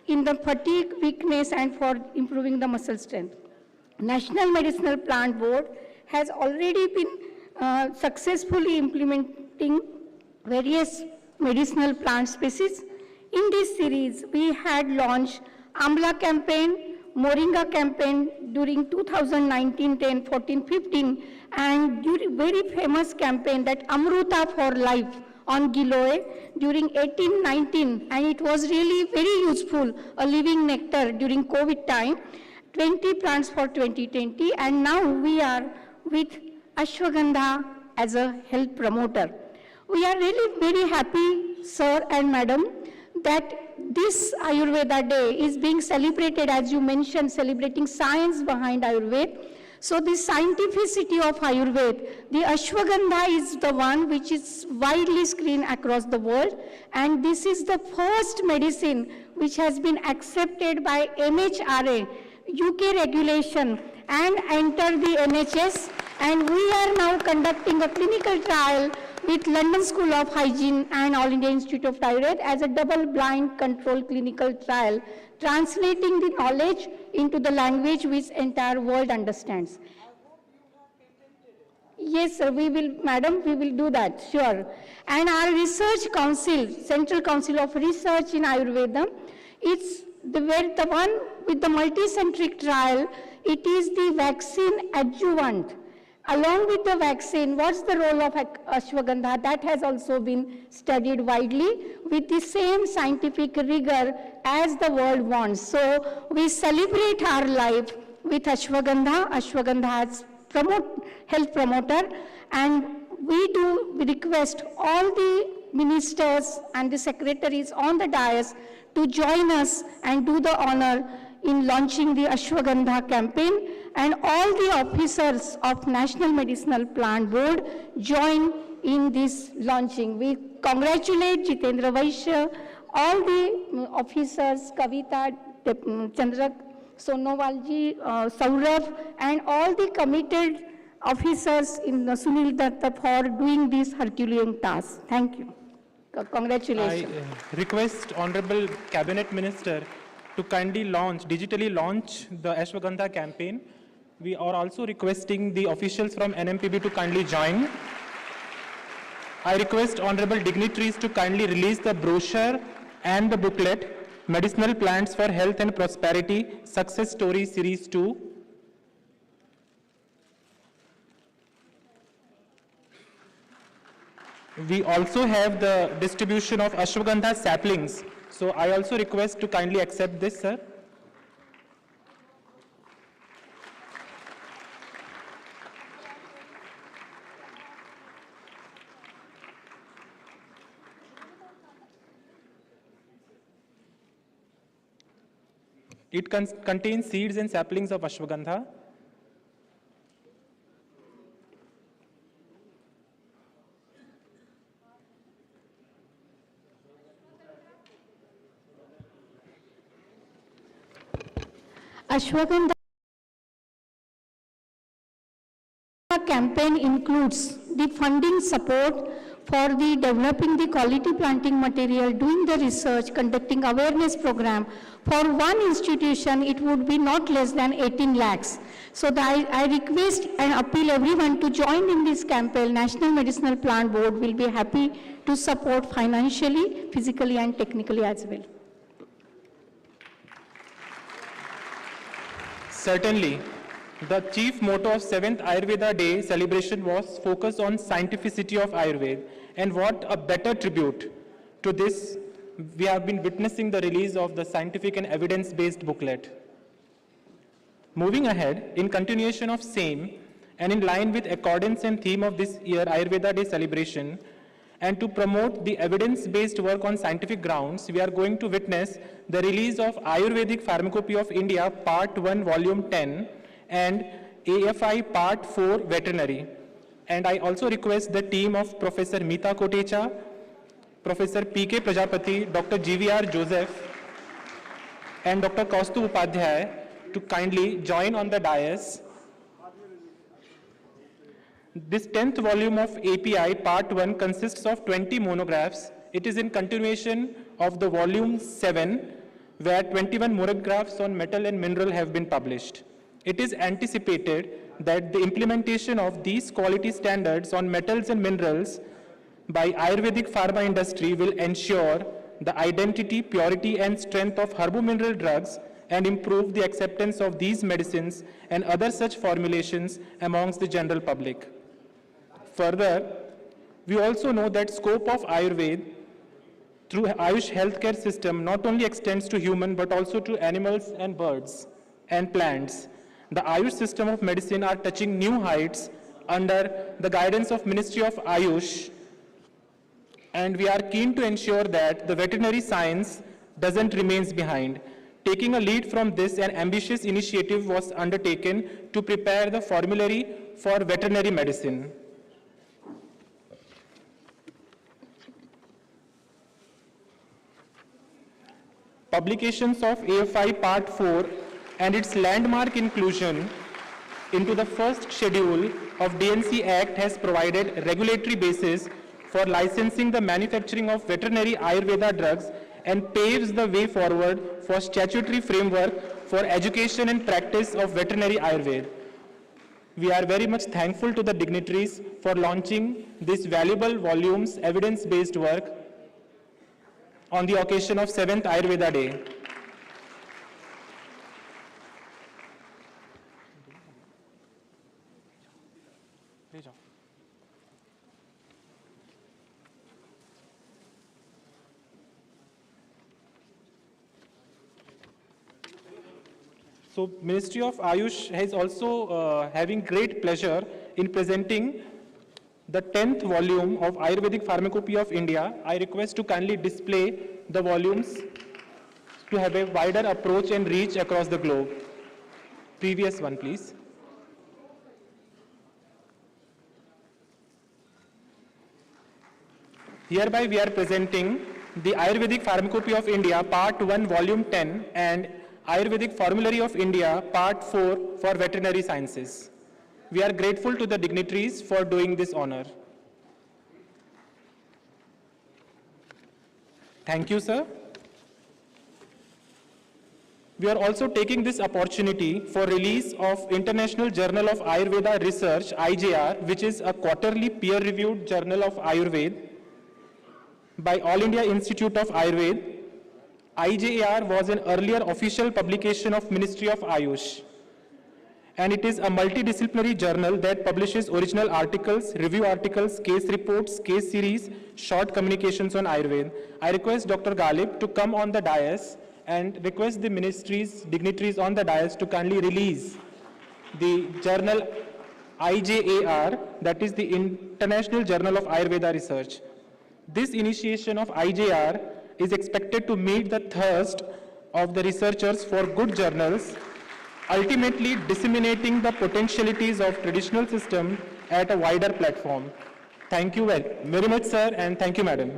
in the fatigue, weakness, and for improving the muscle strength. National Medicinal Plant Board has already been successfully implementing various medicinal plant species. In this series, we had launched Amla campaign, Moringa campaign during 2019, 10, 14, 15, and during very famous campaign that Amruta for Life on Giloy during 18, 19, and it was really very useful, a living nectar during COVID time, 20 plants for 2020, and now we are with ashwagandha as a health promoter. We are really very happy, sir and madam, that this Ayurveda Day is being celebrated, as you mentioned, celebrating science behind Ayurveda. So the scientificity of Ayurveda, the ashwagandha is the one which is widely screened across the world, and this is the first medicine which has been accepted by MHRA, UK regulation, and enter the NHS, and we are now conducting a clinical trial with London School of Hygiene and All India Institute of Ayurveda as a double-blind controlled clinical trial, translating the knowledge into the language which entire world understands. Yes, sir, we will, madam, we will do that, sure. And our research council, Central Council of Research in Ayurveda, it's the one with the multicentric trial, it is the vaccine adjuvant. Along with the vaccine, what's the role of ashwagandha? That has also been studied widely with the same scientific rigor as the world wants. So we celebrate our life with ashwagandha. Ashwagandha as health promoter, and we request all the ministers and the secretaries on the dais to join us and do the honor in launching the ashwagandha campaign, and all the officers of National Medicinal Plant Board join in this launching. We congratulate Jitendra Vaishya, all the officers, Kavita, Chandra Sonowalji, Saurav, and all the committed officers in the Sunil Datta for doing this Herculean task. Thank you. Congratulations. I request Honorable Cabinet Minister to kindly digitally launch the ashwagandha campaign. We are also requesting the officials from NMPB to kindly join. I request honorable dignitaries to kindly release the brochure and the booklet, Medicinal Plants for Health and Prosperity, Success Story Series 2. We also have the distribution of ashwagandha saplings. So I also request to kindly accept this, sir. It contains seeds and saplings of ashwagandha. Ashwagandha campaign includes the funding support for the developing the quality planting material, doing the research, conducting awareness program. For one institution, it would be not less than 18 lakhs. So I request and appeal everyone to join in this campaign. National Medicinal Plant Board will be happy to support financially, physically and technically as well. Certainly. The chief motto of 7th Ayurveda Day celebration was focus on scientificity of Ayurveda. And what a better tribute to this, we have been witnessing the release of the scientific and evidence-based booklet. Moving ahead, in continuation of same, and in line with accordance and theme of this year Ayurveda Day celebration, and to promote the evidence-based work on scientific grounds, we are going to witness the release of Ayurvedic Pharmacopoeia of India Part 1 Volume 10 and AFI Part 4 Veterinary. And I also request the team of Professor Meeta Kotecha, Professor P.K. Prajapati, Dr. G.V.R. Joseph, and Dr. Kaustuv Upadhyay to kindly join on the dais. This 10th volume of API Part 1 consists of 20 monographs. It is in continuation of the volume 7, where 21 monographs on metal and mineral have been published. It is anticipated that the implementation of these quality standards on metals and minerals by Ayurvedic pharma industry will ensure the identity, purity and strength of herbo-mineral drugs and improve the acceptance of these medicines and other such formulations amongst the general public. Further, we also know that scope of Ayurveda through Ayush healthcare system not only extends to human but also to animals and birds and plants. The Ayush system of medicine are touching new heights under the guidance of Ministry of Ayush, and we are keen to ensure that the veterinary science doesn't remain behind. Taking a lead from this, an ambitious initiative was undertaken to prepare the formulary for veterinary medicine. Publications of AFI Part 4 and its landmark inclusion into the first schedule of DNC Act has provided regulatory basis for licensing the manufacturing of veterinary Ayurveda drugs and paves the way forward for statutory framework for education and practice of veterinary Ayurveda. We are very much thankful to the dignitaries for launching these valuable volumes, evidence-based work on the occasion of 7th Ayurveda Day. So Ministry of Ayush is also having great pleasure in presenting the 10th volume of Ayurvedic Pharmacopoeia of India. I request to kindly display the volumes to have a wider approach and reach across the globe. Previous one, please. Hereby we are presenting the Ayurvedic Pharmacopoeia of India Part 1 Volume 10 and Ayurvedic Formulary of India Part 4 for Veterinary Sciences. We are grateful to the dignitaries for doing this honor. Thank you, sir. We are also taking this opportunity for release of International Journal of Ayurveda Research, IJR, which is a quarterly peer-reviewed journal of Ayurveda by All India Institute of Ayurveda. IJR was an earlier official publication of Ministry of Ayush, and it is a multidisciplinary journal that publishes original articles, review articles, case reports, case series, short communications on Ayurveda. I request Dr. Galib to come on the dais and request the ministry's dignitaries on the dais to kindly release the journal IJAR, that is the International Journal of Ayurveda Research. This initiation of IJR is expected to meet the thirst of the researchers for good journals, ultimately disseminating the potentialities of traditional system at a wider platform. Thank you very much, sir, and thank you, madam.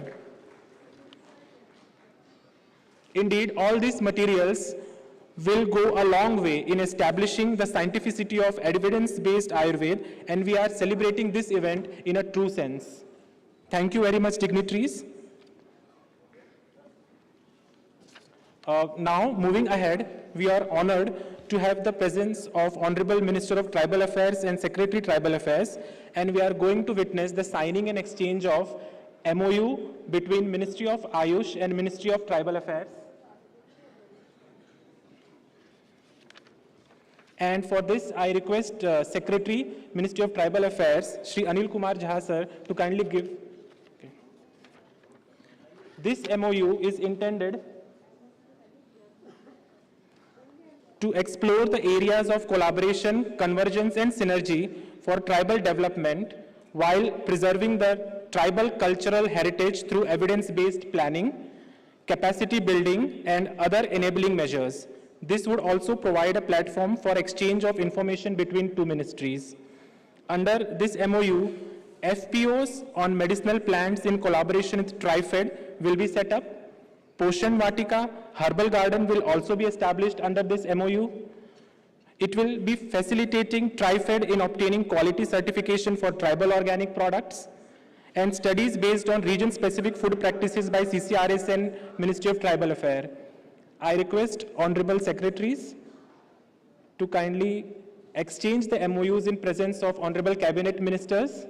Indeed, all these materials will go a long way in establishing the scientificity of evidence-based Ayurveda, and we are celebrating this event in a true sense. Thank you very much, dignitaries. Now, moving ahead, we are honored to have the presence of Honorable Minister of Tribal Affairs and Secretary Tribal Affairs, and we are going to witness the signing and exchange of MOU between Ministry of Ayush and Ministry of Tribal Affairs. And for this, I request Secretary, Ministry of Tribal Affairs, Shri Anil Kumar Jha sir, to kindly give. Okay. This MOU is intended to explore the areas of collaboration, convergence, and synergy for tribal development while preserving the tribal cultural heritage through evidence-based planning, capacity building, and other enabling measures. This would also provide a platform for exchange of information between two ministries. Under this MOU, FPOs on medicinal plants in collaboration with TriFed will be set up. Poshan Vatika, Herbal Garden will also be established under this MOU. It will be facilitating TriFed in obtaining quality certification for tribal organic products, and studies based on region-specific food practices by CCRS and Ministry of Tribal Affairs. I request Honorable Secretaries to kindly exchange the MOUs in presence of Honorable Cabinet Ministers.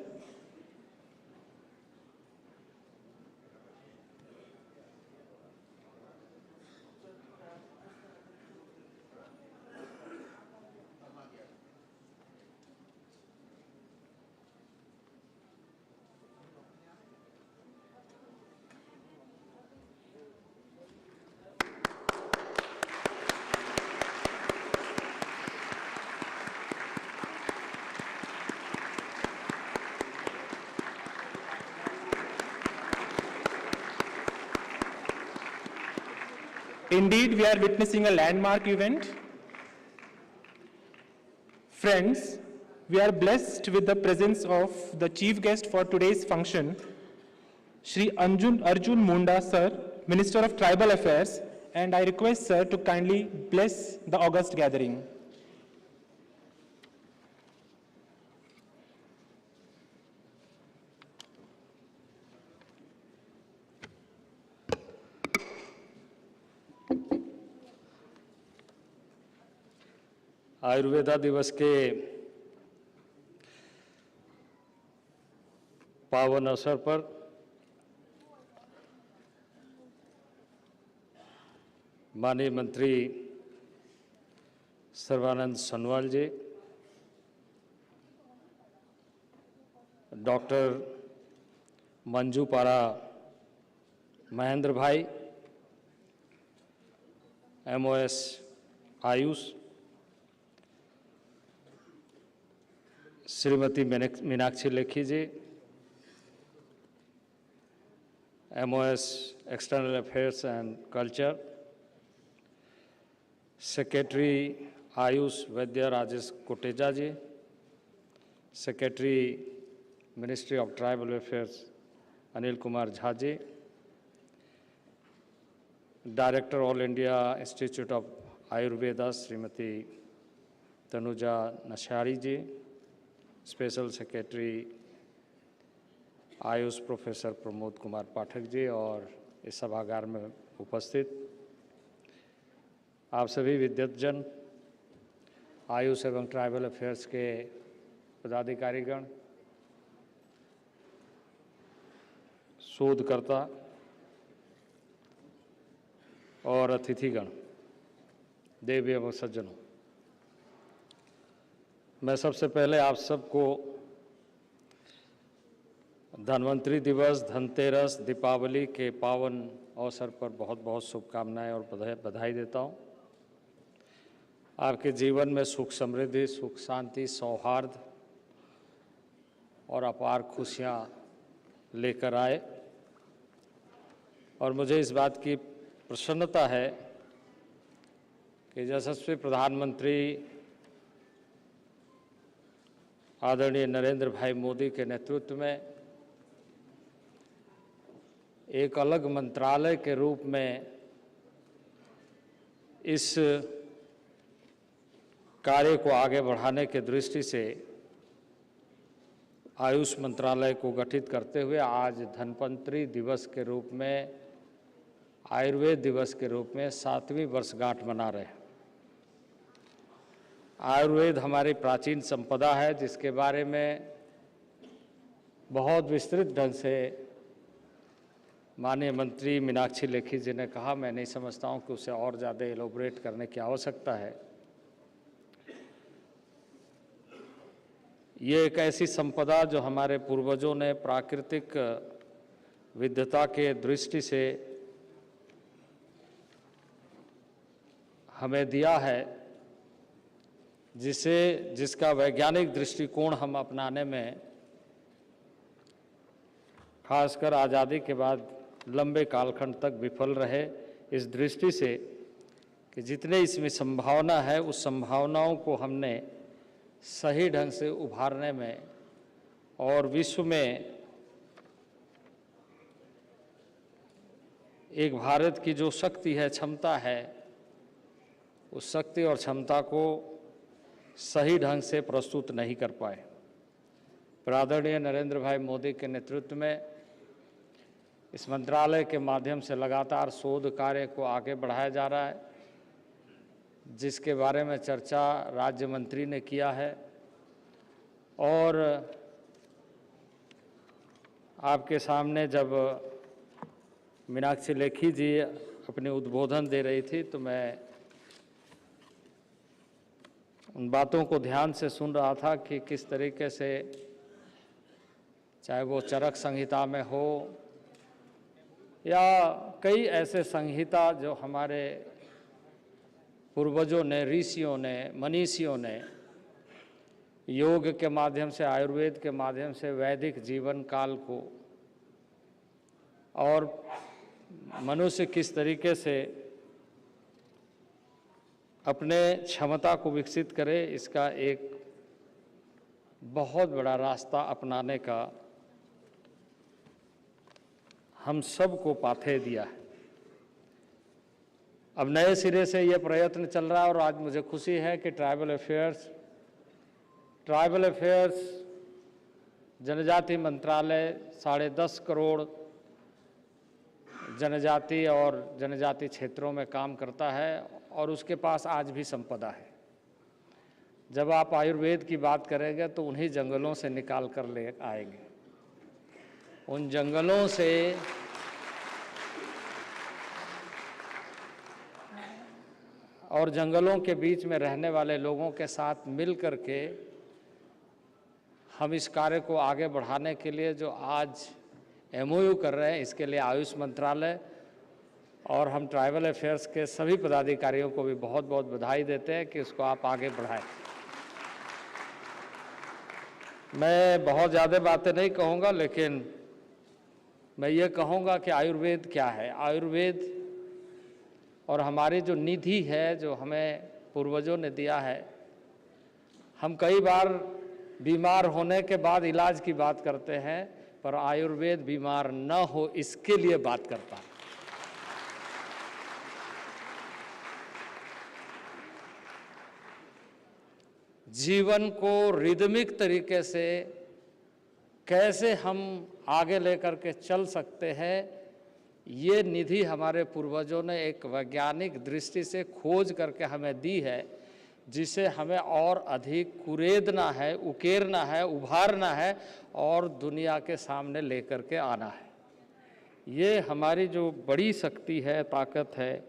Indeed, we are witnessing a landmark event. Friends, we are blessed with the presence of the chief guest for today's function, Shri Arjun Munda sir, Minister of Tribal Affairs, and I request sir to kindly bless the august gathering. Ayurveda दिवस के पावन अवसर पर माननीय मंत्री Sarbananda Sonowal ji, doctor Munjpara Mahendra bhai, MOS AYUSH, Shrimati Meenakshi Lekhi ji, MOS external affairs and culture, secretary AYUSH Vaidya Rajesh Kotecha ji, secretary ministry of tribal affairs Anil Kumar Jha ji, director all India institute of Ayurveda Shrimati Tanuja Nesari ji, special secretary AYUSH professor Pramod Kumar Pathak ji और इस सभागार में उपस्थित आप सभी विद्वतजन, आयुष एवं ट्राइबल अफेयर्स के पदाधिकारीगण, शोधकर्ता और अतिथिगण, देवी एवं सज्जनों, मैं सबसे पहले आप सबको धन्वंतरि दिवस, धनतेरस, दीपावली के पावन अवसर पर बहुत बहुत शुभकामनाएं और बधाई देता हूं। आपके जीवन में सुख समृद्धि, सुख शांति, सौहार्द और अपार खुशियां लेकर आए। और मुझे इस बात की प्रसन्नता है कि यशस्वी प्रधानमंत्री आदरणीय नरेंद्र भाई मोदी के नेतृत्व में एक अलग मंत्रालय के रूप में इस कार्य को आगे बढ़ाने की दृष्टि से आयुष मंत्रालय को गठित करते हुए आज धन्वंतरि दिवस के रूप में, आयुर्वेद दिवस के रूप में 7वीं वर्षगांठ मना रहे हैं। आयुर्वेद हमारी प्राचीन संपदा है, जिसके बारे में बहुत विस्तृत ढंग से माननीय मंत्री मीनाक्षी लेखी जी ने कहा। मैं नहीं समझता हूँ कि उसे और ज़्यादा एलोबरेट करने की आवश्यकता है। ये एक ऐसी संपदा जो हमारे पूर्वजों ने प्राकृतिक विविधता के दृष्टि से हमें दिया है, जिसका वैज्ञानिक दृष्टिकोण हम अपनाने में खासकर आज़ादी के बाद लंबे कालखंड तक विफल रहे, इस दृष्टि से कि जितने इसमें संभावना है उस संभावनाओं को हमने सही ढंग से उभारने में और विश्व में एक भारत की जो शक्ति है, क्षमता है, उस शक्ति और क्षमता को सही ढंग से प्रस्तुत नहीं कर पाए। आदरणीय नरेंद्र भाई मोदी के नेतृत्व में इस मंत्रालय के माध्यम से लगातार शोध कार्य को आगे बढ़ाया जा रहा है, जिसके बारे में चर्चा राज्य मंत्री ने किया है। और आपके सामने जब मीनाक्षी लेखी जी अपने उद्बोधन दे रही थी तो मैं उन बातों को ध्यान से सुन रहा था कि किस तरीके से, चाहे वो चरक संहिता में हो या कई ऐसे संहिता जो हमारे पूर्वजों ने, ऋषियों ने, मनीषियों ने योग के माध्यम से, आयुर्वेद के माध्यम से वैदिक जीवन काल को और मनुष्य किस तरीके से अपने क्षमता को विकसित करे, इसका एक बहुत बड़ा रास्ता अपनाने का हम सबको पाथे दिया है। अब नए सिरे से ये प्रयत्न चल रहा है और आज मुझे खुशी है कि ट्राइबल अफेयर्स जनजाति मंत्रालय 10.5 करोड़ जनजाति और जनजाति क्षेत्रों में काम करता है और उसके पास आज भी संपदा है। जब आप आयुर्वेद की बात करेंगे तो उन्हीं जंगलों से निकाल कर ले आएंगे। उन जंगलों से और जंगलों के बीच में रहने वाले लोगों के साथ मिल करके हम इस कार्य को आगे बढ़ाने के लिए जो आज MOU कर रहे हैं, इसके लिए आयुष मंत्रालय और हम ट्राइबल अफेयर्स के सभी पदाधिकारियों को भी बहुत बहुत बधाई देते हैं कि इसको आप आगे बढ़ाएं। मैं बहुत ज़्यादा बातें नहीं कहूँगा, लेकिन मैं ये कहूँगा कि आयुर्वेद क्या है। आयुर्वेद और हमारी जो निधि है, जो हमें पूर्वजों ने दिया है, हम कई बार बीमार होने के बाद इलाज की बात करते हैं, पर आयुर्वेद बीमार न हो इसके लिए बात करता है। जीवन को रिदमिक तरीके से कैसे हम आगे लेकर के चल सकते हैं, ये निधि हमारे पूर्वजों ने एक वैज्ञानिक दृष्टि से खोज करके हमें दी है, जिसे हमें और अधिक कुरेदना है, उकेरना है, उभारना है और दुनिया के सामने लेकर के आना है। ये हमारी जो बड़ी शक्ति है, ताकत है,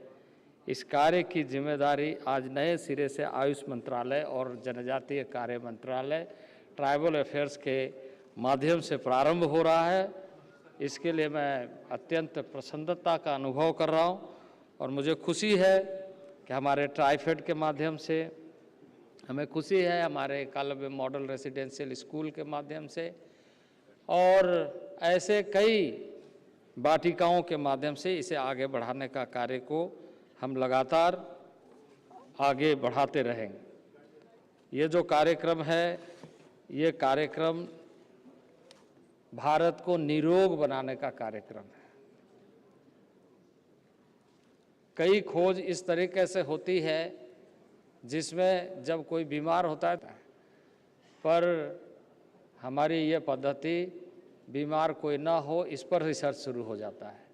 इस कार्य की जिम्मेदारी आज नए सिरे से आयुष मंत्रालय और जनजातीय कार्य मंत्रालय, ट्राइबल अफेयर्स के माध्यम से प्रारंभ हो रहा है। इसके लिए मैं अत्यंत प्रसन्नता का अनुभव कर रहा हूँ और मुझे खुशी है कि हमारे ट्राइफेड के माध्यम से, हमें खुशी है हमारे एकलव्य मॉडल रेसिडेंशियल स्कूल के माध्यम से और ऐसे कई वाटिकाओं के माध्यम से इसे आगे बढ़ाने का कार्य को हम लगातार आगे बढ़ाते रहेंगे। ये जो कार्यक्रम है, ये कार्यक्रम भारत को निरोग बनाने का कार्यक्रम है। कई खोज इस तरीके से होती है जिसमें जब कोई बीमार होता है, पर हमारी ये पद्धति बीमार कोई ना हो इस पर रिसर्च शुरू हो जाता है।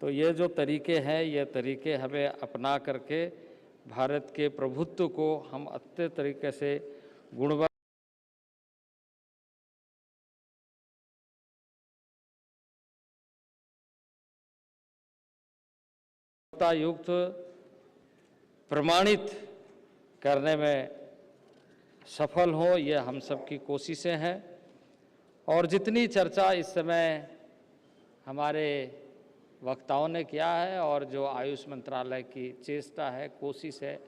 तो ये जो तरीके हैं, ये तरीके हमें अपना करके भारत के प्रभुत्व को हम अच्छे तरीके से गुणवत्ता युक्त प्रमाणित करने में सफल हो, ये हम सब की कोशिशें हैं। और जितनी चर्चा इस समय हमारे वक्ताओं ने किया है और जो आयुष मंत्रालय की चेष्टा है, कोशिश है,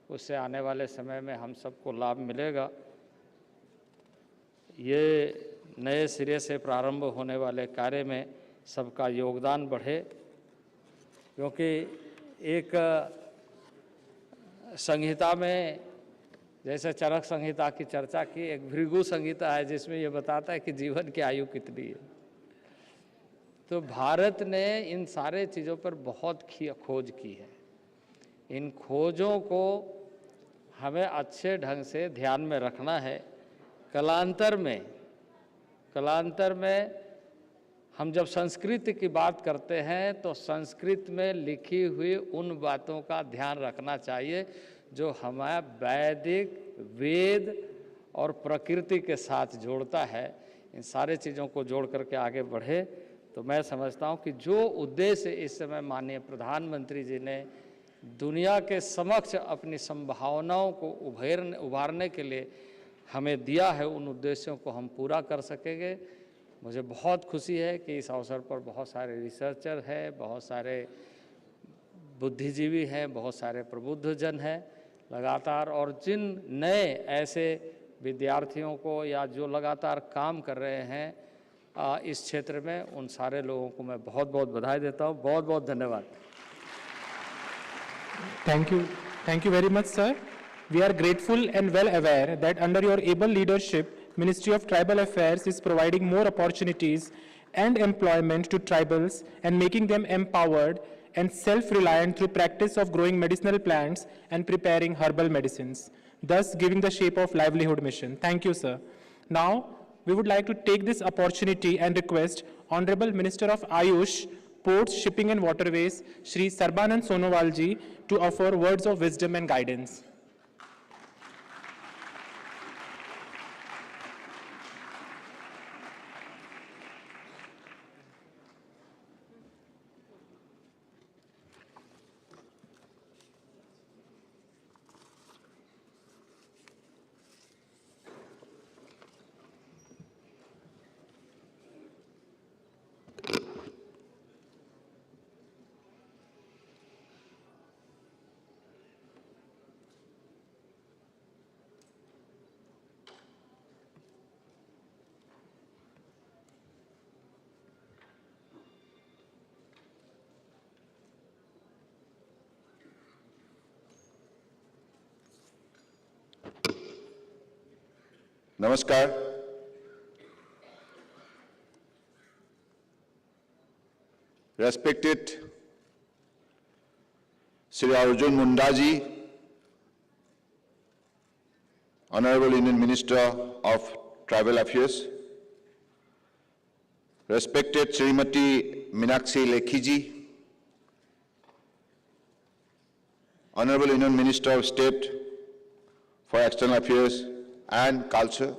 उससे आने वाले समय में हम सबको लाभ मिलेगा। ये नए सिरे से प्रारंभ होने वाले कार्य में सबका योगदान बढ़े, क्योंकि एक संहिता में जैसे चरक संहिता की चर्चा की, एक भृगु संहिता है जिसमें ये बताता है कि जीवन की आयु कितनी है। तो भारत ने इन सारे चीज़ों पर बहुत खोज की है। इन खोजों को हमें अच्छे ढंग से ध्यान में रखना है। कालांतर में हम जब संस्कृत की बात करते हैं तो संस्कृत में लिखी हुई उन बातों का ध्यान रखना चाहिए जो हमें वैदिक, वेद और प्रकृति के साथ जोड़ता है। इन सारे चीज़ों को जोड़ करके आगे बढ़े तो मैं समझता हूँ कि जो उद्देश्य इस समय माननीय प्रधानमंत्री जी ने दुनिया के समक्ष अपनी संभावनाओं को उभारने के लिए हमें दिया है, उन उद्देश्यों को हम पूरा कर सकेंगे। मुझे बहुत खुशी है कि इस अवसर पर बहुत सारे रिसर्चर हैं, बहुत सारे बुद्धिजीवी हैं, बहुत सारे प्रबुद्धजन हैं लगातार, और जिन नए ऐसे विद्यार्थियों को या जो लगातार काम कर रहे हैं इस क्षेत्र में, उन सारे लोगों को मैं बहुत बहुत बधाई देता हूँ। बहुत बहुत धन्यवाद। Thank you very much, sir. We are grateful and well aware that under your able leadership, Ministry of Tribal Affairs is providing more opportunities and employment to tribals and making them empowered and self-reliant through practice of growing medicinal plants and preparing herbal medicines, thus giving the shape of livelihood mission. Thank you, sir. Now, we would like to take this opportunity and request Honorable Minister of Ayush, Ports, Shipping and Waterways, Shri Sarbanand Sonowal ji, to offer words of wisdom and guidance. नमस्कार। Respected Sri Arjun Munda ji, Honorable Indian Minister of Tribal Affairs, respected Srimati Meenakshi Lekhi ji, Honorable Indian Minister of State for External Affairs and Culture,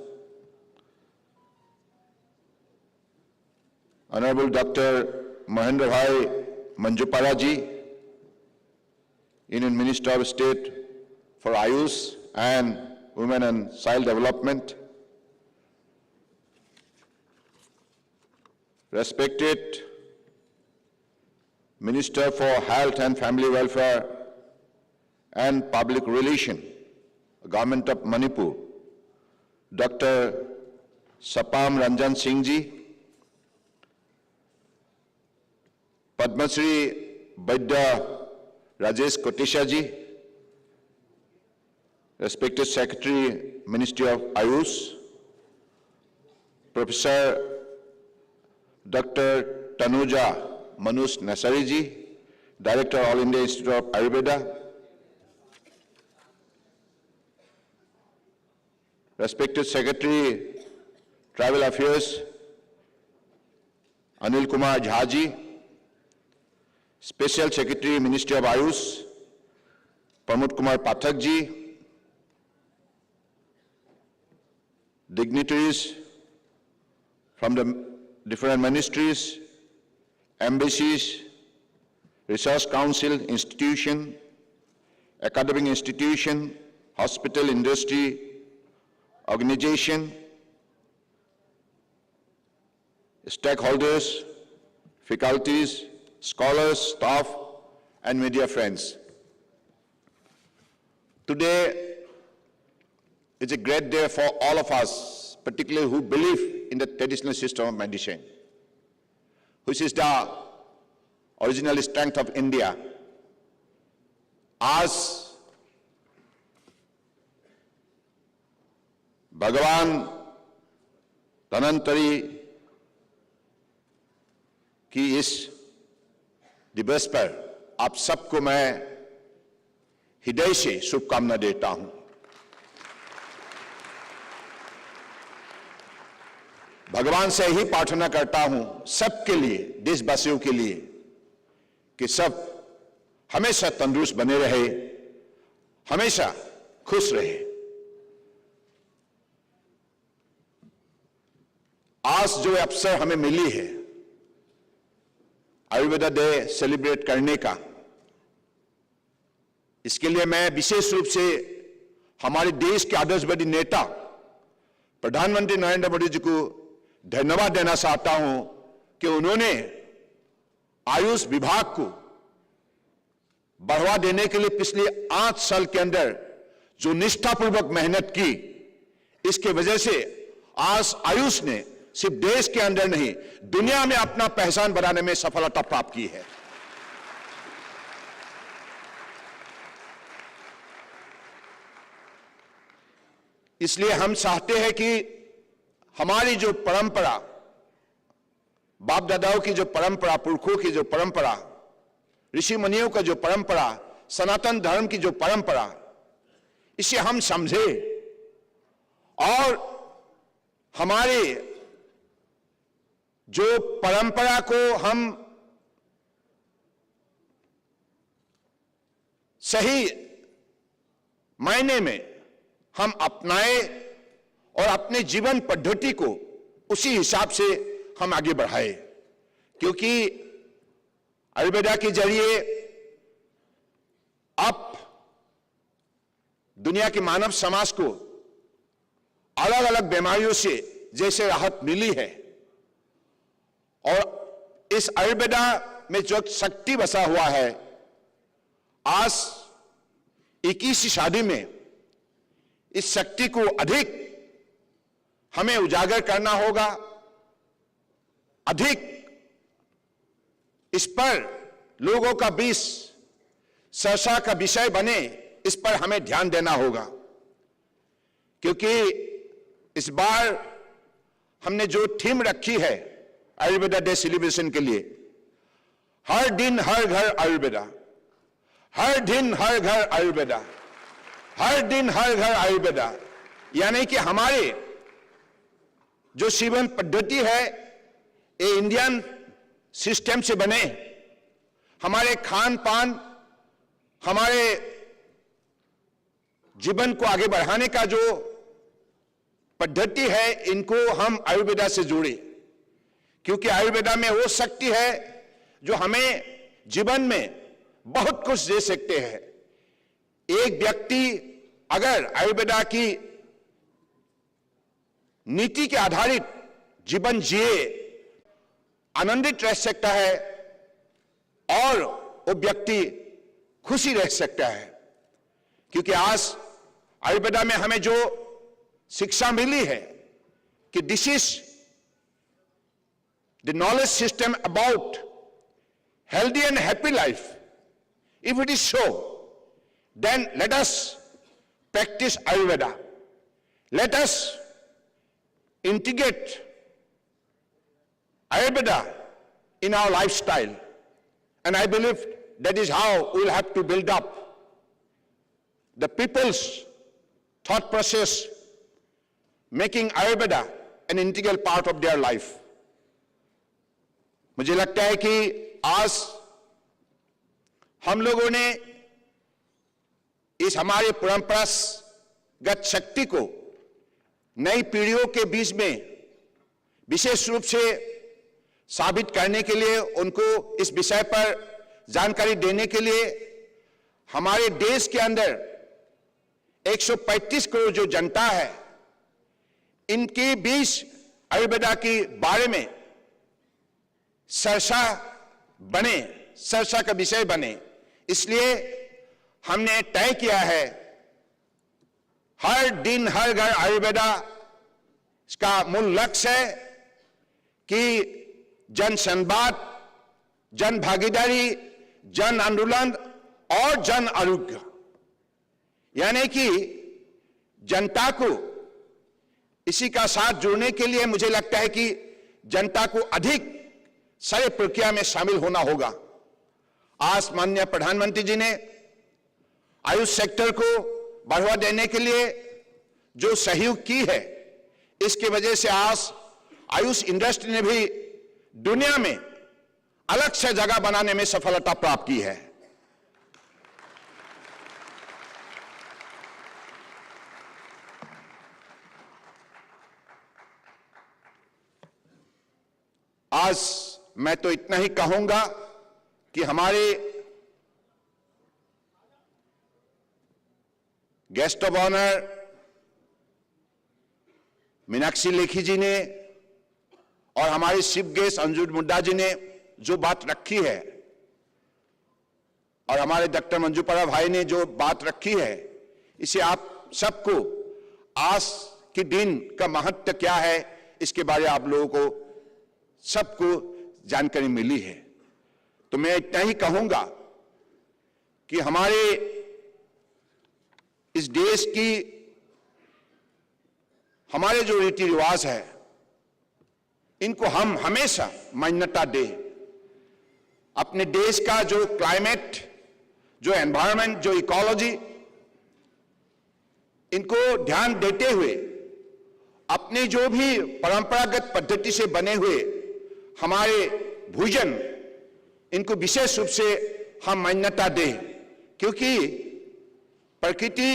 Honorable Dr. Mahendra Bhai Manjupala ji, Indian Minister of State for Ayush and Women and Child Development, respected Minister for Health and Family Welfare and Public Relation, Government of Manipur, Dr. Sapam Ranjan Singh ji, Padma Shri Vaidya Rajesh Kotisha ji, respected Secretary, Ministry of Ayush, Professor Dr. Tanuja Manus Nasari ji, Director, All India Institute of Ayurveda, respected Secretary, Tribal Affairs, Anil Kumar Jha ji, Special Secretary, Ministry of Ayush, Pramod Kumar Pathak ji, dignitaries from the different ministries, embassies, research council, institution, academic institution, hospital, industry, organization, stakeholders, faculties, scholars, staff, and media friends. Today is a great day for all of us, particularly who believe in the traditional system of medicine, which is the original strength of India. आज भगवान धन्वंतरी की इस दिवस पर आप सबको मैं हृदय से शुभकामना देता हूं। भगवान से ही प्रार्थना करता हूं सबके लिए, देशवासियों के लिए, कि सब हमेशा तंदुरुस्त बने रहे, हमेशा खुश रहे। आज जो अवसर हमें मिली है आयुर्वेदा डे सेलिब्रेट करने का, इसके लिए मैं विशेष रूप से हमारे देश के आदर्शवादी नेता प्रधानमंत्री नरेंद्र मोदी जी को धन्यवाद देना चाहता हूं कि उन्होंने आयुष विभाग को बढ़ावा देने के लिए पिछले 8 साल के अंदर जो निष्ठापूर्वक मेहनत की, इसके वजह से आज आयुष ने सिर्फ देश के अंदर नहीं, दुनिया में अपना पहचान बनाने में सफलता प्राप्त की है। इसलिए हम चाहते हैं कि हमारी जो परंपरा, बाप दादाओं की जो परंपरा, पुरखों की जो परंपरा, ऋषि मुनियों का जो परंपरा, सनातन धर्म की जो परंपरा, इसे हम समझे और हमारे जो परंपरा को हम सही मायने में हम अपनाए और अपने जीवन पद्धति को उसी हिसाब से हम आगे बढ़ाए, क्योंकि आयुर्वेदा के जरिए अब दुनिया के मानव समाज को अलग अलग बीमारियों से जैसे राहत मिली है, और इस आयुर्वेदा में जो शक्ति बसा हुआ है, आज 21वीं सदी में इस शक्ति को अधिक हमें उजागर करना होगा, अधिक इस पर लोगों का बीच चर्चा का विषय बने, इस पर हमें ध्यान देना होगा। क्योंकि इस बार हमने जो थीम रखी है आयुर्वेदा डे सेलिब्रेशन के लिए, हर दिन हर घर आयुर्वेदा, हर दिन हर घर आयुर्वेदा, हर दिन हर घर आयुर्वेदा, यानी कि हमारे जो जीवन पद्धति है ये इंडियन सिस्टम से बने, हमारे खान पान, हमारे जीवन को आगे बढ़ाने का जो पद्धति है, इनको हम आयुर्वेदा से जोड़े, क्योंकि आयुर्वेदा में वो शक्ति है जो हमें जीवन में बहुत कुछ दे सकते हैं। एक व्यक्ति अगर आयुर्वेदा की नीति के आधारित जीवन जिए, आनंदित रह सकता है और वो व्यक्ति खुशी रह सकता है। क्योंकि आज आयुर्वेदा में हमें जो शिक्षा मिली है कि this is the knowledge system about healthy and happy life. If it is so, then let us practice Ayurveda. Let us integrate Ayurveda in our lifestyle. And I believe that is how we'll have to build up the people's thought process, making Ayurveda an integral part of their life. मुझे लगता है कि आज हम लोगों ने इस हमारे परंपरागत शक्ति को नई पीढ़ियों के बीच में विशेष रूप से साबित करने के लिए, उनको इस विषय पर जानकारी देने के लिए हमारे देश के अंदर 135 करोड़ जो जनता है, इनके बीच आयुर्वेदा के बारे में चर्चा बने, चर्चा का विषय बने। इसलिए हमने तय किया है हर दिन हर घर आयुर्वेदा का मूल लक्ष्य है कि जन संवाद, जन भागीदारी, जन आंदोलन और जन आरोग्य, यानी कि जनता को इसी का साथ जोड़ने के लिए मुझे लगता है कि जनता को अधिक सारे प्रक्रिया में शामिल होना होगा। आज माननीय प्रधानमंत्री जी ने आयुष सेक्टर को बढ़ावा देने के लिए जो सहयोग की है, इसकी वजह से आज आयुष इंडस्ट्री ने भी दुनिया में अलग से जगह बनाने में सफलता प्राप्त की है। आज मैं तो इतना ही कहूंगा कि हमारे guest of honour Meenakshi Lekhi ji ने और हमारे चीफ गेस्ट अर्जुन मुंडा जी ने जो बात रखी है, और हमारे डॉक्टर मंजूपरा भाई ने जो बात रखी है, इसे आप सबको आज के दिन का महत्व क्या है, इसके बारे में आप लोगों को सबको जानकारी मिली है। तो मैं इतना ही कहूंगा कि हमारे इस देश की हमारे जो रीति रिवाज है, इनको हम हमेशा मान्यता दें। अपने देश का जो क्लाइमेट, जो एनवायरनमेंट, जो इकोलॉजी, इनको ध्यान देते हुए अपने जो भी परंपरागत पद्धति से बने हुए हमारे भोजन, इनको विशेष रूप से हम मान्यता दें, क्योंकि प्रकृति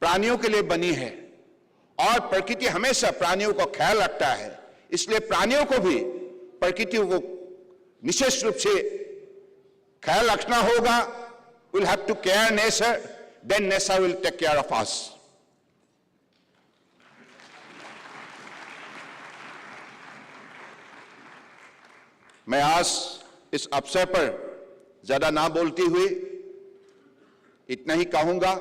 प्राणियों के लिए बनी है और प्रकृति हमेशा प्राणियों का ख्याल रखता है। इसलिए प्राणियों को भी प्रकृति को विशेष रूप से ख्याल रखना होगा। we'll have to care nature, then nature will take care of us. मैं आज इस अवसर पर ज्यादा ना बोलते हुए इतना ही कहूंगा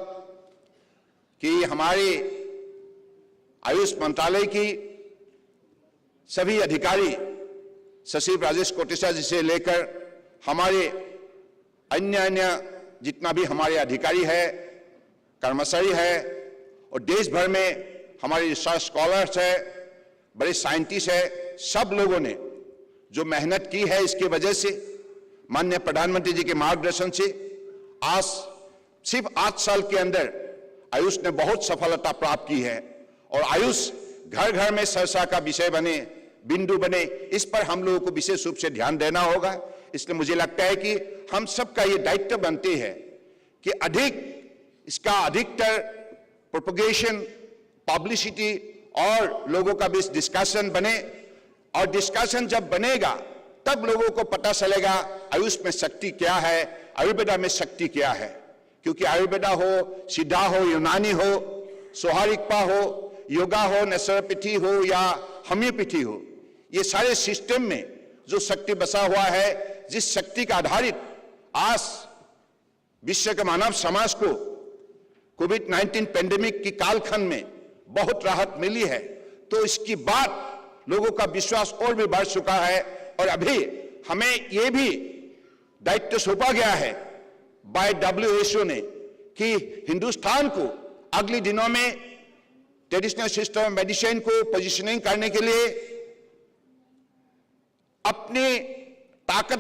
कि हमारे आयुष मंत्रालय की सभी अधिकारी, सचिव राजेश कोटेचा जी से लेकर हमारे अन्य जितना भी हमारे अधिकारी है, कर्मचारी है, और देश भर में हमारे रिसर्च स्कॉलर्स है, बड़े साइंटिस्ट है, सब लोगों ने जो मेहनत की है, इसकी वजह से माननीय प्रधानमंत्री जी के मार्गदर्शन से आज सिर्फ 8 साल के अंदर आयुष ने बहुत सफलता प्राप्त की है, और आयुष घर घर में चर्चा का विषय बने, बिंदु बने, इस पर हम लोगों को विशेष रूप से ध्यान देना होगा। इसलिए मुझे लगता है कि हम सबका ये दायित्व बनती है कि इसका अधिकतर प्रोपगेशन, पब्लिसिटी और लोगों का बीच डिस्कशन बने, और डिस्कशन जब बनेगा तब लोगों को पता चलेगा आयुष में शक्ति क्या है, आयुर्वेदा में शक्ति क्या है। क्योंकि आयुर्वेदा हो, सिद्धा हो, यूनानी हो, सोहारिकपा हो, योगा हो, नेचुरोपैथी हो या होम्योपैथी हो, ये सारे सिस्टम में जो शक्ति बसा हुआ है, जिस शक्ति का आधारित आज विश्व के मानव समाज को कोविड-19 पेंडेमिक की कालखंड में बहुत राहत मिली है, तो इसकी बात लोगों का विश्वास और भी बढ़ चुका है। और अभी हमें यह भी दायित्व सौंपा गया है बाय WHO ने कि हिंदुस्तान को अगले दिनों में ट्रेडिशनल सिस्टम ऑफ मेडिसिन को पोजीशनिंग करने के लिए अपनी ताकत